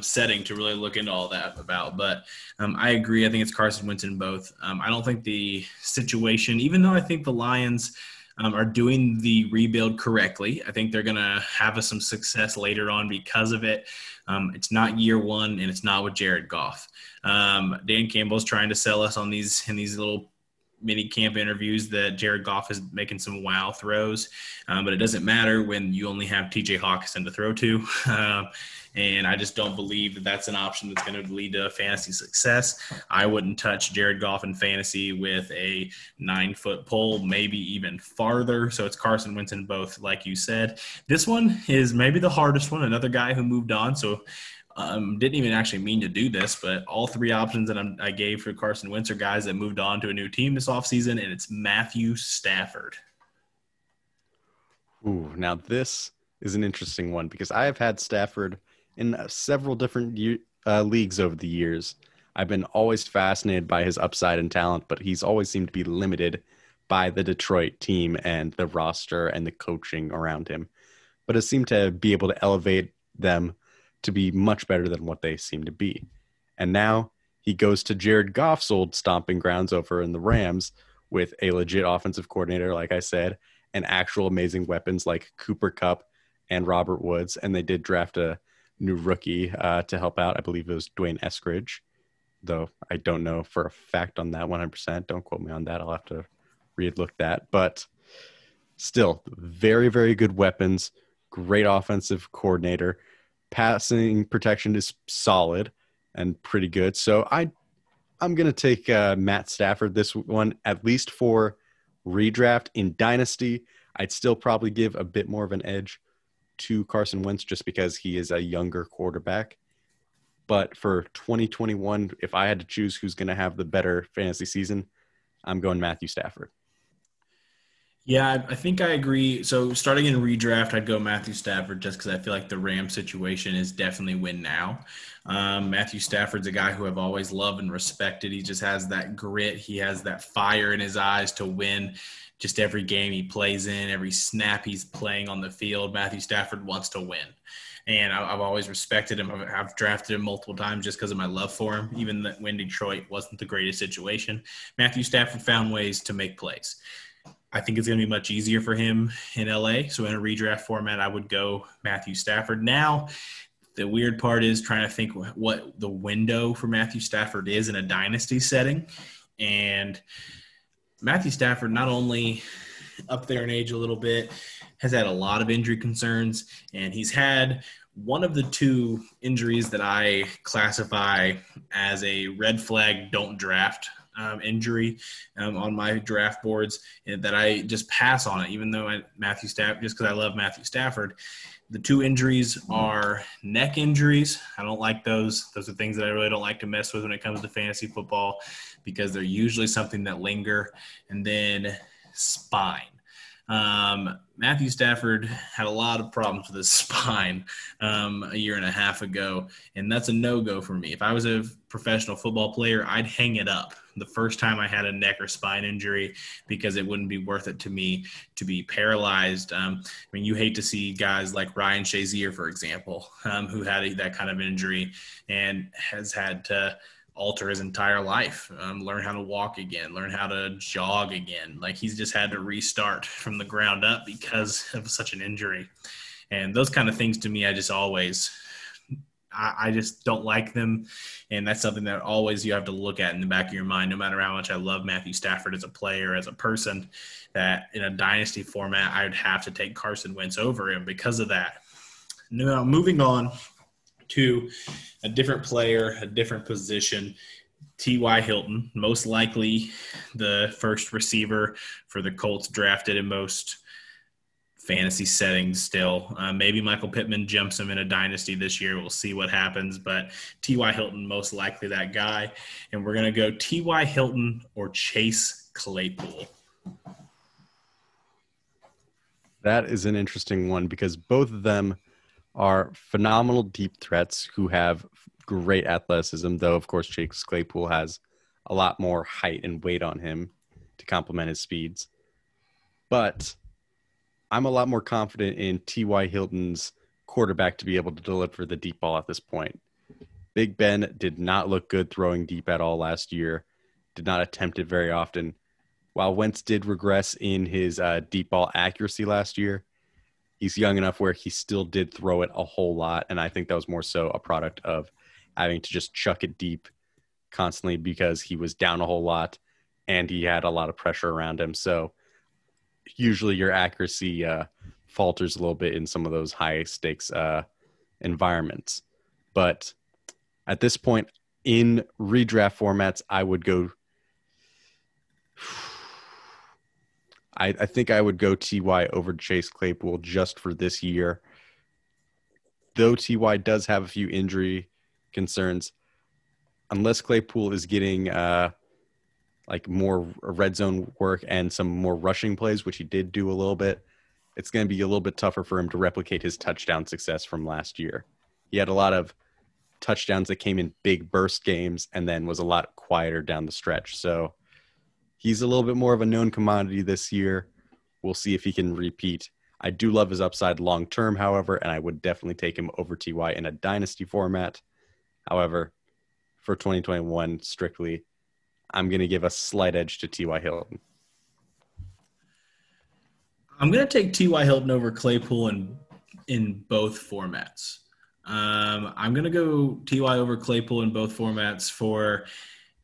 Speaker 1: setting to really look into all that about. But I agree. I think it's Carson Wentz in both. I don't think the situation, even though I think the Lions – are doing the rebuild correctly. I think they're going to have some success later on because of it. It's not year one, and it's not with Jared Goff. Dan Campbell's trying to sell us on these little mini camp interviews that Jared Goff is making some wow throws, but it doesn't matter when you only have TJ Hawkinson to throw to. And I just don't believe that that's an option that's going to lead to fantasy success. I wouldn't touch Jared Goff in fantasy with a 9-foot pole, maybe even farther. So it's Carson Wentz in both, like you said. This one is maybe the hardest one, another guy who moved on. So didn't even actually mean to do this, but all 3 options that I gave for Carson Wentz are guys that moved on to a new team this offseason, and it's Matthew Stafford.
Speaker 2: Ooh, now this is an interesting one because I have had Stafford in several different leagues over the years. I've been always fascinated by his upside and talent, but he's always seemed to be limited by the Detroit team and the roster and the coaching around him. But it seemed to be able to elevate them to be much better than what they seem to be. And now he goes to Jared Goff's old stomping grounds over in the Rams with a legit offensive coordinator, like I said, and actual amazing weapons like Cooper Kupp and Robert Woods. And they did draft a new rookie to help out. I believe it was Dwayne Eskridge, though I don't know for a fact on that 100%. Don't quote me on that. I'll have to relook that. But still, very, very good weapons, great offensive coordinator. Passing protection is solid and pretty good. So I'm going to take Matt Stafford this one, at least for redraft. In Dynasty, I'd still probably give a bit more of an edge to Carson Wentz just because he is a younger quarterback. But for 2021, if I had to choose who's going to have the better fantasy season, I'm going Matthew Stafford.
Speaker 1: Yeah, I think I agree. So starting in redraft, I'd go Matthew Stafford just because I feel like the Rams situation is definitely win now. Matthew Stafford's a guy who I've always loved and respected. He just has that grit. He has that fire in his eyes to win just every game he plays in, every snap he's playing on the field. Matthew Stafford wants to win. And I've always respected him. I've drafted him multiple times just because of my love for him, even when Detroit wasn't the greatest situation. Matthew Stafford found ways to make plays. I think it's going to be much easier for him in LA. So in a redraft format, I would go Matthew Stafford. Now, the weird part is trying to think what the window for Matthew Stafford is in a dynasty setting. And Matthew Stafford, not only up there in age a little bit, has had a lot of injury concerns, and he's had one of the two injuries that I classify as a red flag don't draft injury on my draft boards, and that I just pass on it, even though Matthew Stafford, just because I love Matthew Stafford. The two injuries are neck injuries. I don't like those. Those are things that I really don't like to mess with when it comes to fantasy football because they're usually something that linger. And then spine. Matthew Stafford had a lot of problems with his spine a year and a half ago, and that's a no-go for me. If I was a professional football player, I'd hang it up the first time I had a neck or spine injury because it wouldn't be worth it to me to be paralyzed. I mean, you hate to see guys like Ryan Shazier, for example, who had that kind of injury and has had to alter his entire life, learn how to walk again, learn how to jog again. Like he's just had to restart from the ground up because of such an injury. And those kind of things to me, I just don't like them. And that's something that always you have to look at in the back of your mind, no matter how much I love Matthew Stafford as a player, as a person, that in a dynasty format, I would have to take Carson Wentz over him because of that. Now, moving on to a different player, a different position, T.Y. Hilton, most likely the first receiver for the Colts drafted in most fantasy settings still. Maybe Michael Pittman jumps him in a dynasty this year. We'll see what happens, but T.Y. Hilton, most likely that guy. And we're going to go T.Y. Hilton or Chase Claypool.
Speaker 2: That is an interesting one because both of them are phenomenal deep threats who have great athleticism, though, of course, Chase Claypool has a lot more height and weight on him to complement his speeds. But I'm a lot more confident in T.Y. Hilton's quarterback to be able to deliver the deep ball at this point. Big Ben did not look good throwing deep at all last year, did not attempt it very often. While Wentz did regress in his deep ball accuracy last year, he's young enough where he still did throw it a whole lot, and I think that was more so a product of having to just chuck it deep constantly because he was down a whole lot and he had a lot of pressure around him. So usually your accuracy falters a little bit in some of those high-stakes environments. But at this point, in redraft formats, I would go – I think I would go T.Y. over Chase Claypool just for this year. Though T.Y. does have a few injury concerns, unless Claypool is getting more red zone work and some more rushing plays, which he did do a little bit, it's going to be a little bit tougher for him to replicate his touchdown success from last year. He had a lot of touchdowns that came in big burst games and then was a lot quieter down the stretch. So he's a little bit more of a known commodity this year. We'll see if he can repeat. I do love his upside long-term, however, and I would definitely take him over T.Y. in a dynasty format. However, for 2021 strictly, I'm going to give a slight edge to T.Y. Hilton.
Speaker 1: I'm going to take T.Y. Hilton over Claypool in both formats. I'm going to go T.Y. over Claypool in both formats for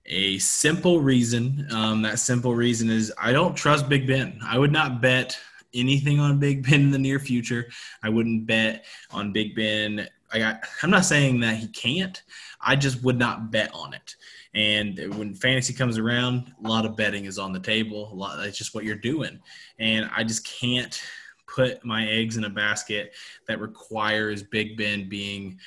Speaker 1: a simple reason. That simple reason is I don't trust Big Ben. I would not bet anything on Big Ben in the near future. I wouldn't bet on Big Ben. I'm not saying that he can't. I just would not bet on it. And when fantasy comes around, a lot of betting is on the table. That's just what you're doing. And I just can't put my eggs in a basket that requires Big Ben being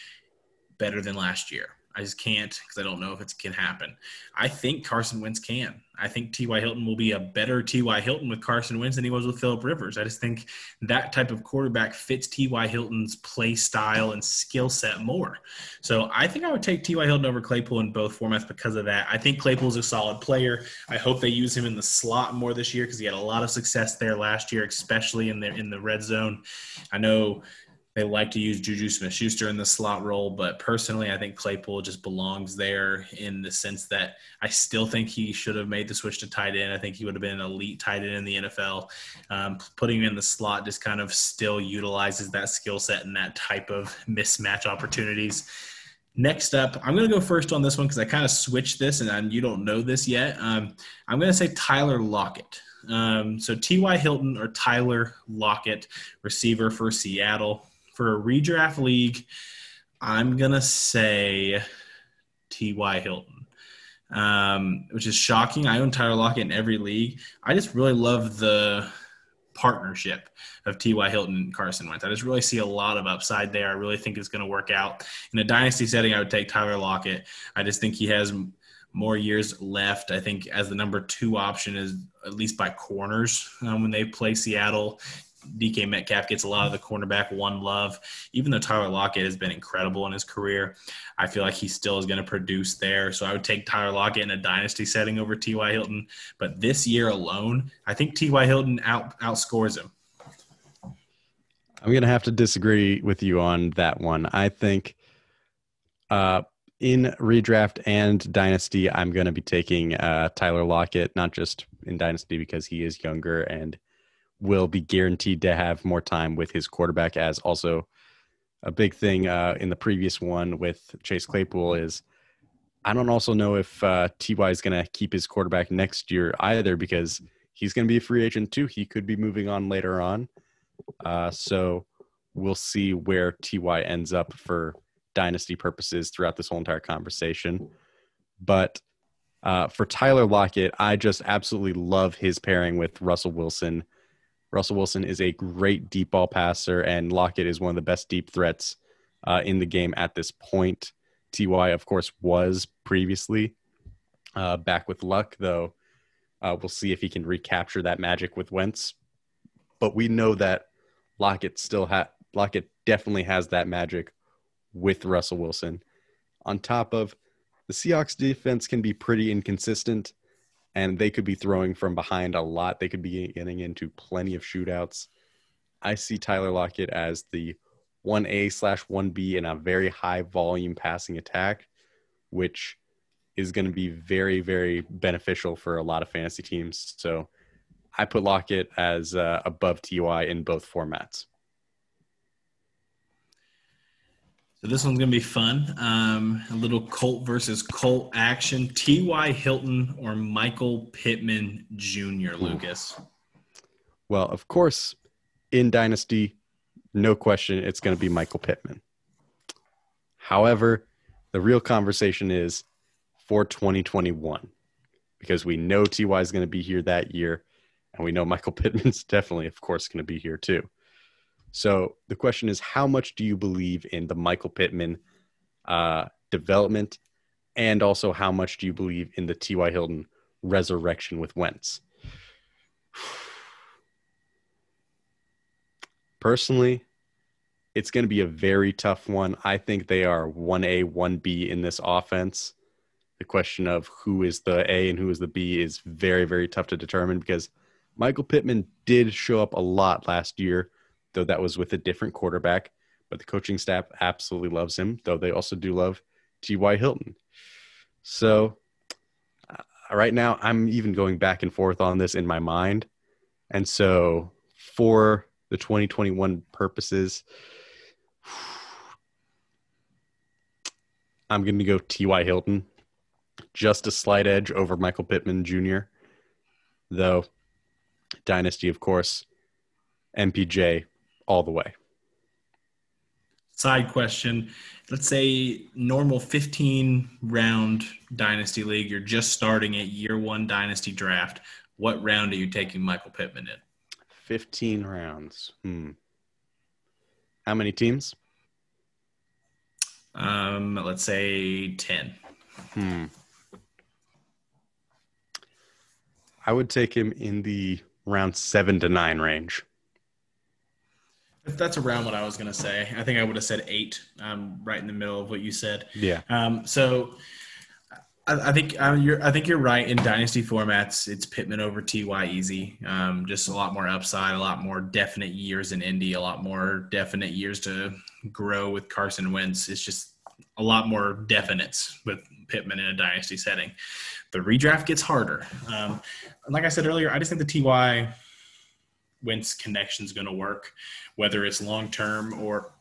Speaker 1: better than last year. I just can't because I don't know if it can happen. I think Carson Wentz can. I think T.Y. Hilton will be a better T.Y. Hilton with Carson Wentz than he was with Phillip Rivers. I just think that type of quarterback fits T.Y. Hilton's play style and skill set more. So I think I would take T.Y. Hilton over Claypool in both formats because of that. I think Claypool is a solid player. I hope they use him in the slot more this year because he had a lot of success there last year, especially in the red zone. I know they like to use Juju Smith-Schuster in the slot role, but personally, I think Claypool just belongs there in the sense that I still think he should have made the switch to tight end. I think he would have been an elite tight end in the NFL. Putting him in the slot just kind of still utilizes that skill set and that type of mismatch opportunities. Next up, I'm going to go first on this one because I kind of switched this, and you don't know this yet. I'm going to say Tyler Lockett. So T.Y. Hilton or Tyler Lockett, receiver for Seattle. For a redraft league, I'm going to say T.Y. Hilton, which is shocking. I own Tyler Lockett in every league. I just really love the partnership of T.Y. Hilton and Carson Wentz. I just really see a lot of upside there. I really think it's going to work out. In a dynasty setting, I would take Tyler Lockett. I just think he has more years left. I think as the number 2 option is at least by corners when they play Seattle. DK Metcalf gets a lot of the cornerback one love. Even though Tyler Lockett has been incredible in his career, I feel like he still is going to produce there. So I would take Tyler Lockett in a dynasty setting over T.Y. Hilton. But this year alone, I think T.Y. Hilton outscores him.
Speaker 2: I'm going to have to disagree with you on that one. I think in redraft and dynasty, I'm going to be taking Tyler Lockett, not just in dynasty because he is younger and will be guaranteed to have more time with his quarterback, as also a big thing in the previous one with Chase Claypool is I don't also know if T.Y. is going to keep his quarterback next year either because he's going to be a free agent too. He could be moving on later on. So we'll see where T.Y. ends up for dynasty purposes throughout this whole entire conversation. But for Tyler Lockett, I just absolutely love his pairing with Russell Wilson. Russell Wilson is a great deep ball passer, and Lockett is one of the best deep threats in the game at this point. T.Y., of course, was previously back with Luck, though. We'll see if he can recapture that magic with Wentz. But we know that Lockett definitely has that magic with Russell Wilson. On top of the Seahawks defense can be pretty inconsistent, and they could be throwing from behind a lot. They could be getting into plenty of shootouts. I see Tyler Lockett as the 1A/1B in a very high volume passing attack, which is going to be very, very beneficial for a lot of fantasy teams. So I put Lockett as above T.Y. in both formats.
Speaker 1: So this one's going to be fun. A little Colt versus Colt action. T.Y. Hilton or Michael Pittman Jr., Lucas?
Speaker 2: Well, of course, in Dynasty, no question, it's going to be Michael Pittman. However, the real conversation is for 2021, because we know T.Y. is going to be here that year, and we know Michael Pittman's definitely, of course, going to be here too. So the question is, how much do you believe in the Michael Pittman development, and also how much do you believe in the T.Y. Hilton resurrection with Wentz? Personally, it's going to be a very tough one. I think they are 1A, 1B in this offense. The question of who is the A and who is the B is very, very tough to determine because Michael Pittman did show up a lot last year, though that was with a different quarterback. But the coaching staff absolutely loves him, though they also do love T.Y. Hilton. So right now, I'm even going back and forth on this in my mind. And so for the 2021 purposes, I'm going to go T.Y. Hilton. Just a slight edge over Michael Pittman Jr. Though, Dynasty, of course, MPJ all the way.
Speaker 1: Side question. Let's say normal 15-round Dynasty League. You're just starting at year one Dynasty draft. What round are you taking Michael Pittman in?
Speaker 2: 15 rounds. How many teams?
Speaker 1: Let's say 10.
Speaker 2: I would take him in the round 7 to 9 range.
Speaker 1: That's around what I was going to say. I think I would have said 8, right in the middle of what you said.
Speaker 2: Yeah.
Speaker 1: So I think you're right. In dynasty formats, it's Pittman over Ty easy. Just a lot more upside, a lot more definite years in Indy, a lot more definite years to grow with Carson Wentz. It's just a lot more definites with Pittman in a dynasty setting. The redraft gets harder. Like I said earlier, I just think the Ty Wentz connection is going to work, whether it's long-term or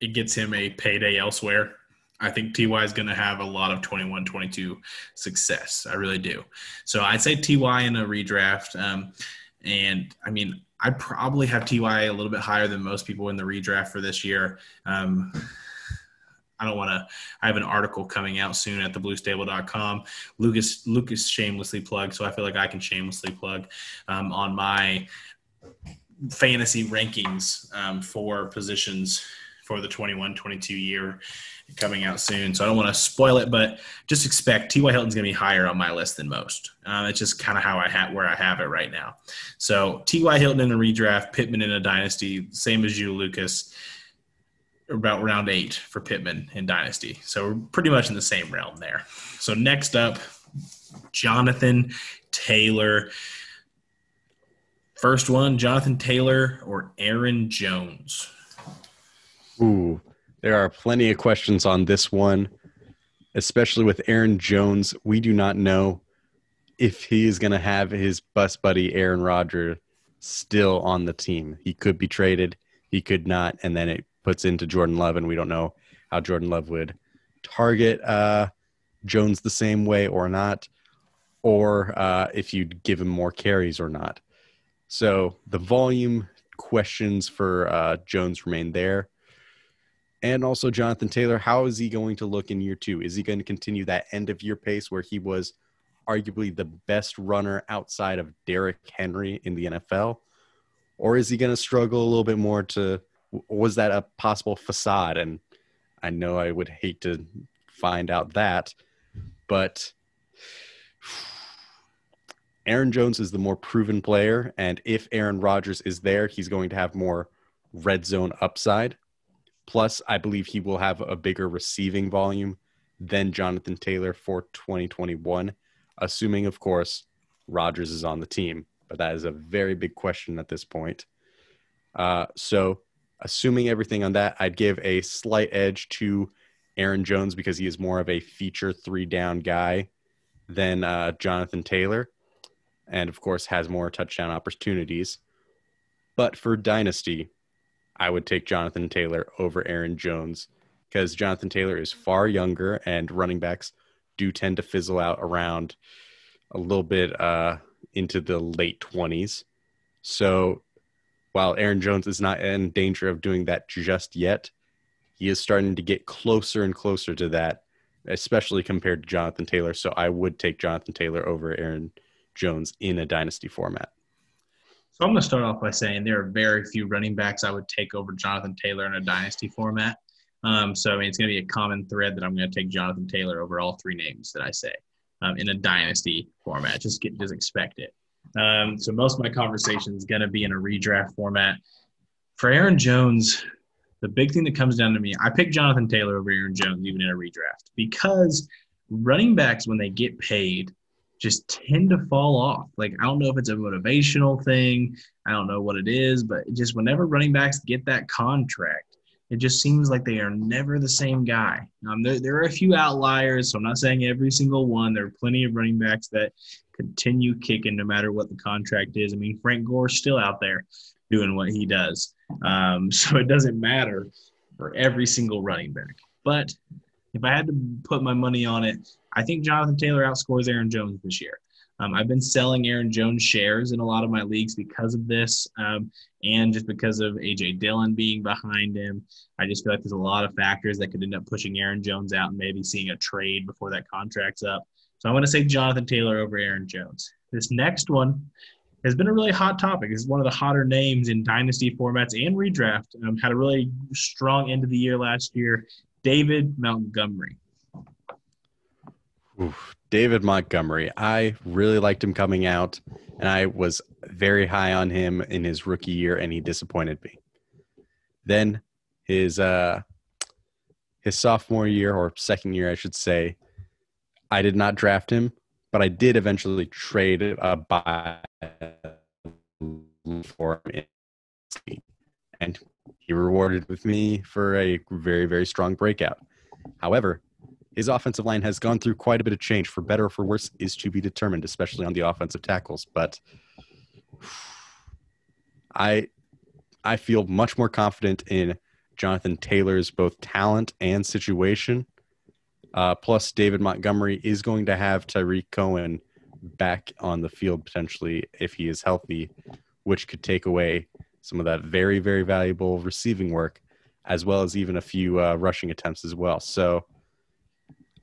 Speaker 1: it gets him a payday elsewhere. I think Ty is going to have a lot of 21-22 success. I really do. So I'd say Ty in a redraft. And I mean, I'd probably have Ty a little bit higher than most people in the redraft for this year. I have an article coming out soon at thebluestable.com. Lucas shamelessly plugged, so I feel like I can shamelessly plug on my fantasy rankings for positions for the 21-22 year coming out soon. So I don't want to spoil it, but just expect T.Y. Hilton's going to be higher on my list than most. It's just kind of where I have it right now. So T.Y. Hilton in a redraft, Pittman in a dynasty, same as you, Lucas, about round 8 for Pittman in dynasty. So we're pretty much in the same realm there. So next up, Jonathan Taylor. First one, Jonathan Taylor or Aaron Jones?
Speaker 2: Ooh, there are plenty of questions on this one, especially with Aaron Jones. We do not know if he is going to have his bus buddy Aaron Rodgers still on the team. He could be traded, he could not, and then it puts into Jordan Love, and we don't know how Jordan Love would target Jones the same way or not, or if you'd give him more carries or not. So the volume questions for Jones remain there. And also Jonathan Taylor, how is he going to look in year 2? Is he going to continue that end-of-year pace where he was arguably the best runner outside of Derrick Henry in the NFL? Or is he going to struggle a little bit more was that a possible facade? And I know I would hate to find out that, but Aaron Jones is the more proven player, and if Aaron Rodgers is there, he's going to have more red zone upside. Plus, I believe he will have a bigger receiving volume than Jonathan Taylor for 2021, assuming, of course, Rodgers is on the team. But that is a very big question at this point. So assuming everything on that, I'd give a slight edge to Aaron Jones because he is more of a feature 3-down guy than Jonathan Taylor, and, of course, has more touchdown opportunities. But for Dynasty, I would take Jonathan Taylor over Aaron Jones because Jonathan Taylor is far younger and running backs do tend to fizzle out around a little bit into the late 20s. So while Aaron Jones is not in danger of doing that just yet, he is starting to get closer and closer to that, especially compared to Jonathan Taylor. So I would take Jonathan Taylor over Aaron Jones in a dynasty format.
Speaker 1: So I'm going to start off by saying there are very few running backs I would take over Jonathan Taylor in a dynasty format. So, I mean, it's going to be a common thread that I'm going to take Jonathan Taylor over all 3 names that I say in a dynasty format. Just expect it. So most of my conversation is going to be in a redraft format. For Aaron Jones, the big thing that comes down to me, I pick Jonathan Taylor over Aaron Jones even in a redraft because running backs, when they get paid, just tend to fall off. Like, I don't know if it's a motivational thing. I don't know what it is, but just whenever running backs get that contract, it just seems like they are never the same guy. There are a few outliers, so I'm not saying every single one. There are plenty of running backs that continue kicking no matter what the contract is. I mean, Frank Gore's still out there doing what he does. So it doesn't matter for every single running back. But if I had to put my money on it, I think Jonathan Taylor outscores Aaron Jones this year. I've been selling Aaron Jones shares in a lot of my leagues because of this and just because of A.J. Dillon being behind him. I just feel like there's a lot of factors that could end up pushing Aaron Jones out and maybe seeing a trade before that contract's up. So I'm going to say Jonathan Taylor over Aaron Jones. This next one has been a really hot topic. It's one of the hotter names in dynasty formats and redraft. Had a really strong end of the year last year. David Montgomery.
Speaker 2: Oof. David Montgomery. I really liked him coming out, and I was very high on him in his rookie year, and he disappointed me. Then his sophomore year, or second year, I should say, I did not draft him, but I did eventually trade a buy for him, and he rewarded with me for a very, very strong breakout. However, his offensive line has gone through quite a bit of change. For better or for worse is to be determined, especially on the offensive tackles. But I feel much more confident in Jonathan Taylor's both talent and situation. Plus, David Montgomery is going to have Tyreek Cohen back on the field potentially if he is healthy, which could take away some of that very, very valuable receiving work, as well as even a few rushing attempts as well. So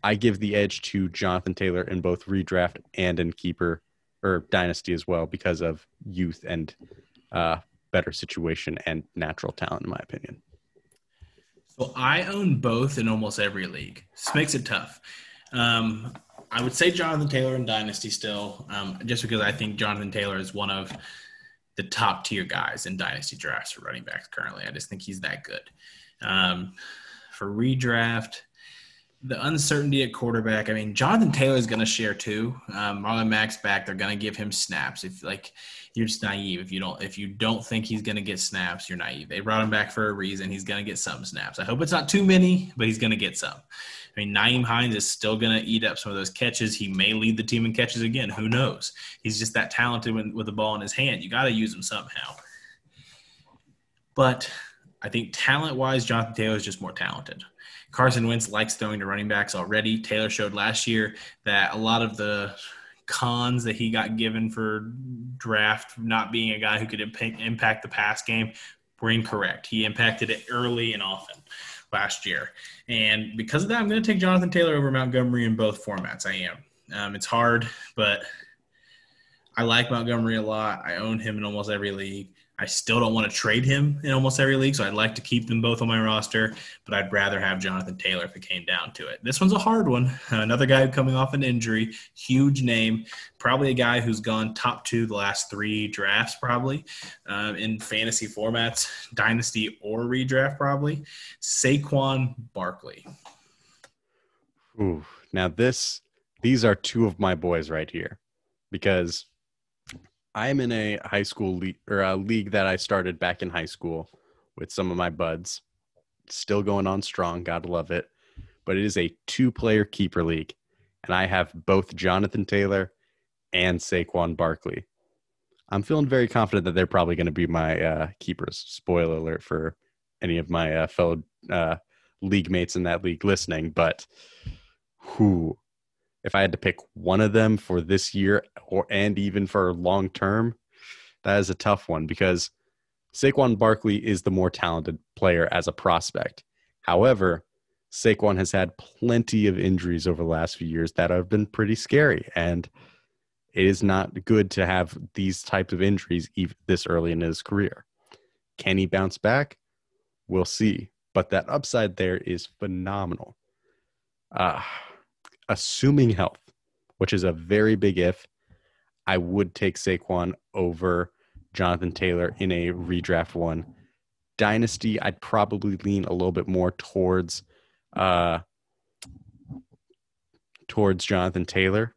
Speaker 2: I give the edge to Jonathan Taylor in both redraft and in keeper or dynasty as well because of youth and better situation and natural talent, in my opinion.
Speaker 1: So I own both in almost every league. This makes it tough. I would say Jonathan Taylor in dynasty still, just because I think Jonathan Taylor is one of the top tier guys in dynasty drafts for running backs currently. I just think he's that good. For redraft, the uncertainty at quarterback, I mean, Jonathan Taylor is going to share too. Marlon Mack's back. They're going to give him snaps. You're just naive. If you don't think he's going to get snaps, you're naive. They brought him back for a reason. He's going to get some snaps. I hope it's not too many, but he's going to get some. I mean, Nyheim Hines is still going to eat up some of those catches. He may lead the team in catches again. Who knows? He's just that talented with the ball in his hand. You got to use him somehow. But I think talent-wise, Jonathan Taylor is just more talented. Carson Wentz likes throwing to running backs already. Taylor showed last year that a lot of the cons that he got given for draft, not being a guy who could impact the pass game, were incorrect. He impacted it early and often last year. And because of that, I'm going to take Jonathan Taylor over Montgomery in both formats. I am. It's hard, but I like Montgomery a lot. I own him in almost every league. I still don't want to trade him in almost every league, so I'd like to keep them both on my roster, but I'd rather have Jonathan Taylor if it came down to it. This one's a hard one. Another guy coming off an injury, huge name, probably a guy who's gone top 2 the last 3 drafts probably in fantasy formats, dynasty or redraft probably, Saquon Barkley.
Speaker 2: Ooh, now these are 2 of my boys right here because I'm in a high school league or a league that I started back in high school with some of my buds. Still going on strong. Gotta love it. But it is a 2-player keeper league. And I have both Jonathan Taylor and Saquon Barkley. I'm feeling very confident that they're probably going to be my keepers. Spoiler alert for any of my fellow league mates in that league listening. But if I had to pick one of them for this year and even for long term, that is a tough one because Saquon Barkley is the more talented player as a prospect. However, Saquon has had plenty of injuries over the last few years that have been pretty scary, and it is not good to have these types of injuries even this early in his career. Can he bounce back? We'll see. But that upside there is phenomenal. Assuming health, which is a very big if, I would take Saquon over Jonathan Taylor in a redraft one. Dynasty, I'd probably lean a little bit more towards Jonathan Taylor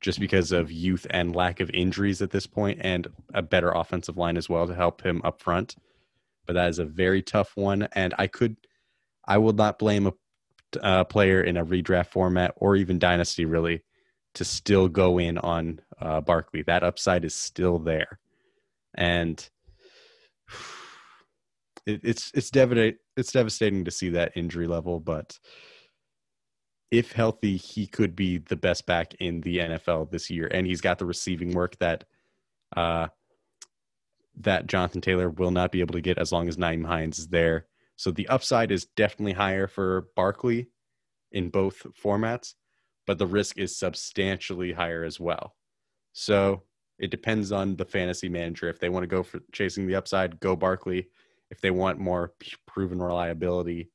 Speaker 2: just because of youth and lack of injuries at this point and a better offensive line as well to help him up front. But that is a very tough one, and I will not blame a player in a redraft format or even dynasty really to still go in on Barkley. That upside is still there, and it's devastating to see that injury level. But if healthy, he could be the best back in the NFL this year, and he's got the receiving work that Jonathan Taylor will not be able to get as long as Nyheim Hines is there. So the upside is definitely higher for Barkley in both formats, but the risk is substantially higher as well. So it depends on the fantasy manager. If they want to go for chasing the upside, go Barkley. If they want more proven reliability,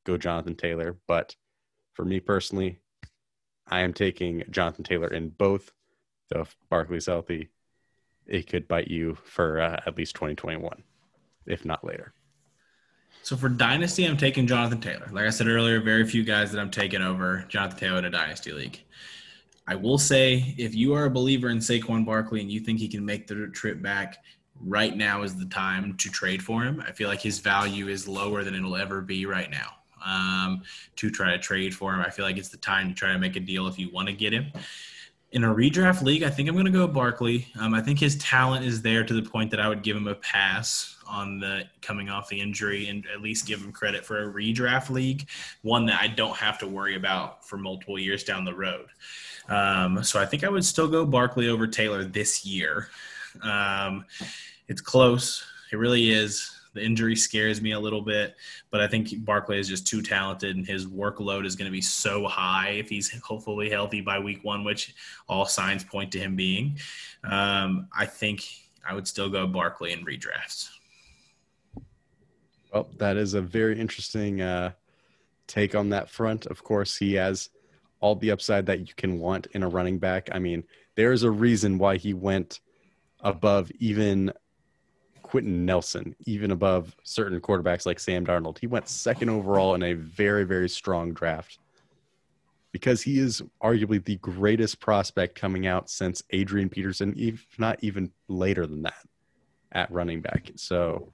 Speaker 2: go Jonathan Taylor. But for me personally, I am taking Jonathan Taylor in both. So if Barkley's healthy, it could bite you for at least 2021, if not later.
Speaker 1: So for Dynasty, I'm taking Jonathan Taylor. Like I said earlier, very few guys that I'm taking over Jonathan Taylor in a Dynasty league. I will say, if you are a believer in Saquon Barkley and you think he can make the trip back, right now is the time to trade for him. I feel like his value is lower than it'll ever be right now. To try to trade for him, I feel like it's the time to try to make a deal if you want to get him. In a redraft league, I think I'm going to go Barkley. I think his talent is there to the point that I would give him a pass on the coming off the injury and at least give him credit for a redraft league, one that I don't have to worry about for multiple years down the road. So I think I would still go Barkley over Taylor this year. It's close. It really is. The injury scares me a little bit, but I think Barkley is just too talented and his workload is going to be so high if he's hopefully healthy by week 1, which all signs point to him being. I think I would still go Barkley in redrafts.
Speaker 2: Well, that is a very interesting take on that front. Of course, he has all the upside that you can want in a running back. I mean, there's a reason why he went above even Quentin Nelson, even above certain quarterbacks like Sam Darnold. He went second overall in a very, very strong draft because he is arguably the greatest prospect coming out since Adrian Peterson, if not even later than that, at running back. So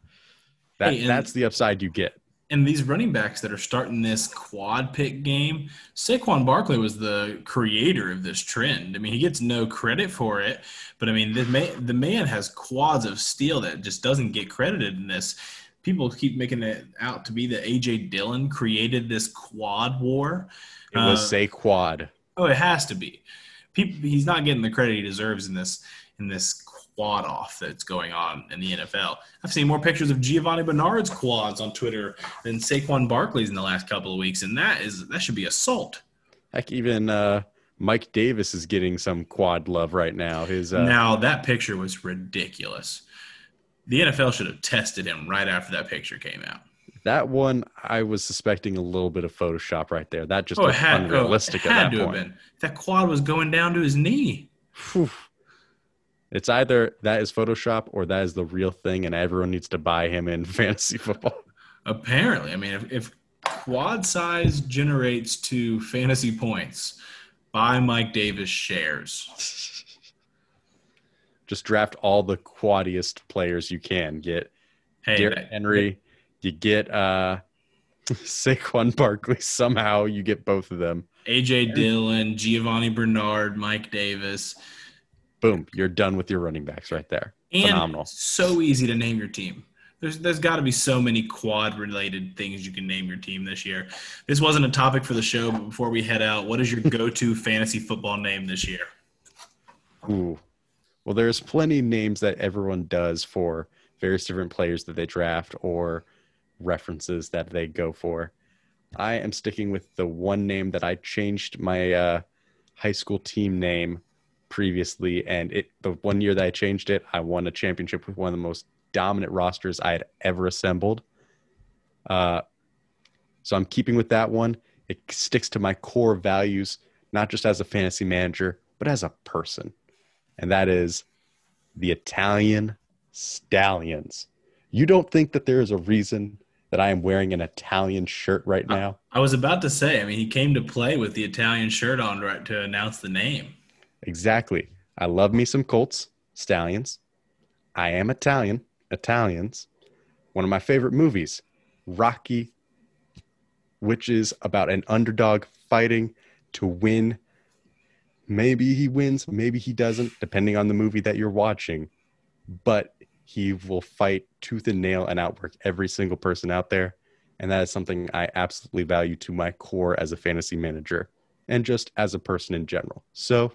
Speaker 2: that's the upside you get.
Speaker 1: And these running backs that are starting this quad pick game, Saquon Barkley was the creator of this trend. I mean, he gets no credit for it, but I mean, the man has quads of steel that just doesn't get credited in this. People keep making it out to be that A.J. Dillon created this quad war.
Speaker 2: It was Saquon.
Speaker 1: Oh, it has to be. He's not getting the credit he deserves in this quad off that's going on in the NFL. I've seen more pictures of Giovanni Bernard's quads on Twitter than Saquon Barkley's in the last couple of weeks, and that should be assault.
Speaker 2: Heck, even Mike Davis is getting some quad love right now.
Speaker 1: Now that picture was ridiculous. The NFL should have tested him right after that picture came out.
Speaker 2: That one, I was suspecting a little bit of Photoshop right there. That just was unrealistic at that point.
Speaker 1: Been. That quad was going down to his knee.
Speaker 2: Whew. It's either that is Photoshop or that is the real thing, and everyone needs to buy him in fantasy football.
Speaker 1: Apparently. I mean, if quad size generates to fantasy points, buy Mike Davis shares.
Speaker 2: Just draft all the quadiest players you can. Get Derrick Henry. You get Saquon Barkley. Somehow you get both of them.
Speaker 1: A.J. Dillon, Giovanni Bernard, Mike Davis.
Speaker 2: Boom, you're done with your running backs right there.
Speaker 1: And
Speaker 2: phenomenal.
Speaker 1: So easy to name your team. There's got to be so many quad-related things you can name your team this year. This wasn't a topic for the show, but before we head out, what is your go-to fantasy football name this year?
Speaker 2: Ooh. Well, there's plenty of names that everyone does for various different players that they draft or references that they go for. I am sticking with the one name that I changed my high school team name previously, and the 1 year that I changed it, I won a championship with one of the most dominant rosters I had ever assembled. So I'm keeping with that one. It sticks to my core values, not just as a fantasy manager, but as a person. And that is the Italian Stallions. You don't think that there is a reason that I am wearing an Italian shirt right now?
Speaker 1: I was about to say, I mean, he came to play with the Italian shirt on right to announce the name.
Speaker 2: Exactly. I love me some Colts, Stallions. I am Italian, Italians. One of my favorite movies, Rocky, which is about an underdog fighting to win. Maybe he wins, maybe he doesn't, depending on the movie that you're watching. But he will fight tooth and nail and outwork every single person out there. And that is something I absolutely value to my core as a fantasy manager and just as a person in general. So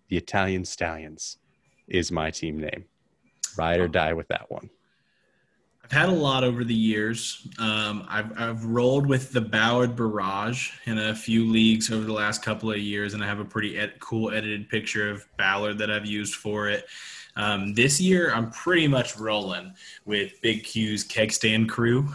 Speaker 2: the Italian Stallions is my team name. Ride or die with that one.
Speaker 1: I've had a lot over the years. I've rolled with the Ballard Barrage in a few leagues over the last couple of years, and I have a pretty cool edited picture of Ballard that I've used for it. This year, I'm pretty much rolling with Big Q's Keg Stand Crew.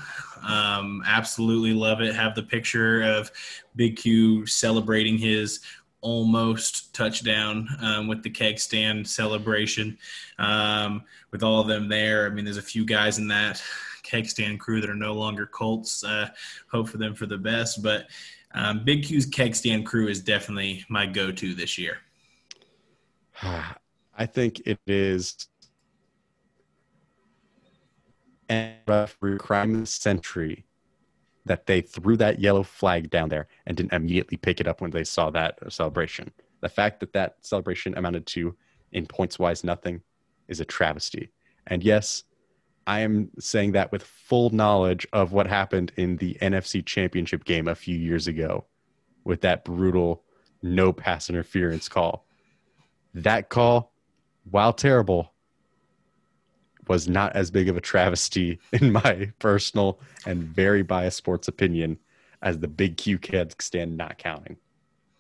Speaker 1: Absolutely love it. Have the picture of Big Q celebrating his almost touchdown with the keg stand celebration with all of them there. I mean, there's a few guys in that keg stand crew that are no longer Colts. Hope for them for the best, but Big Q's keg stand crew is definitely my go-to this year.
Speaker 2: I think it is a referee crime of the century that they threw that yellow flag down there and didn't immediately pick it up when they saw that celebration. The fact that that celebration amounted to, in points-wise, nothing is a travesty. And yes, I am saying that with full knowledge of what happened in the NFC Championship game a few years ago with that brutal no pass interference call. That call, while terrible, was not as big of a travesty in my personal and very biased sports opinion as the Big Q keg stand not counting.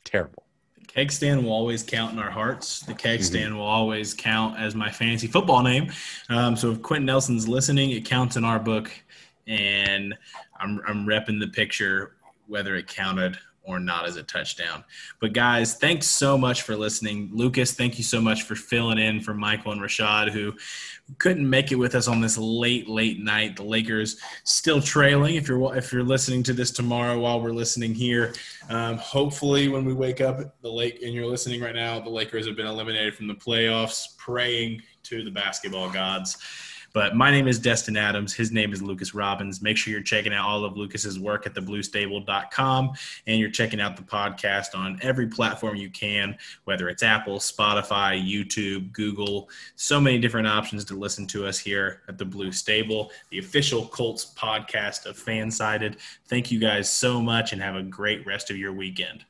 Speaker 2: Terrible.
Speaker 1: The keg stand will always count in our hearts. The keg stand will always count as my fantasy football name. So if Quentin Nelson's listening, it counts in our book, and I'm repping the picture whether it counted or not as a touchdown. But guys, thanks so much for listening. Lucas, thank you so much for filling in for Michael and Rashad, who couldn't make it with us on this late night. The Lakers still trailing. If you're listening to this tomorrow while we're listening here, hopefully when we wake up, and you're listening right now, the Lakers have been eliminated from the playoffs, praying to the basketball gods. But my name is Destin Adams. His name is Lucas Robbins. Make sure you're checking out all of Lucas's work at thebluestable.com, and you're checking out the podcast on every platform you can, whether it's Apple, Spotify, YouTube, Google. So many different options to listen to us here at the Blue Stable, the official Colts podcast of Fansided. Thank you guys so much, and have a great rest of your weekend.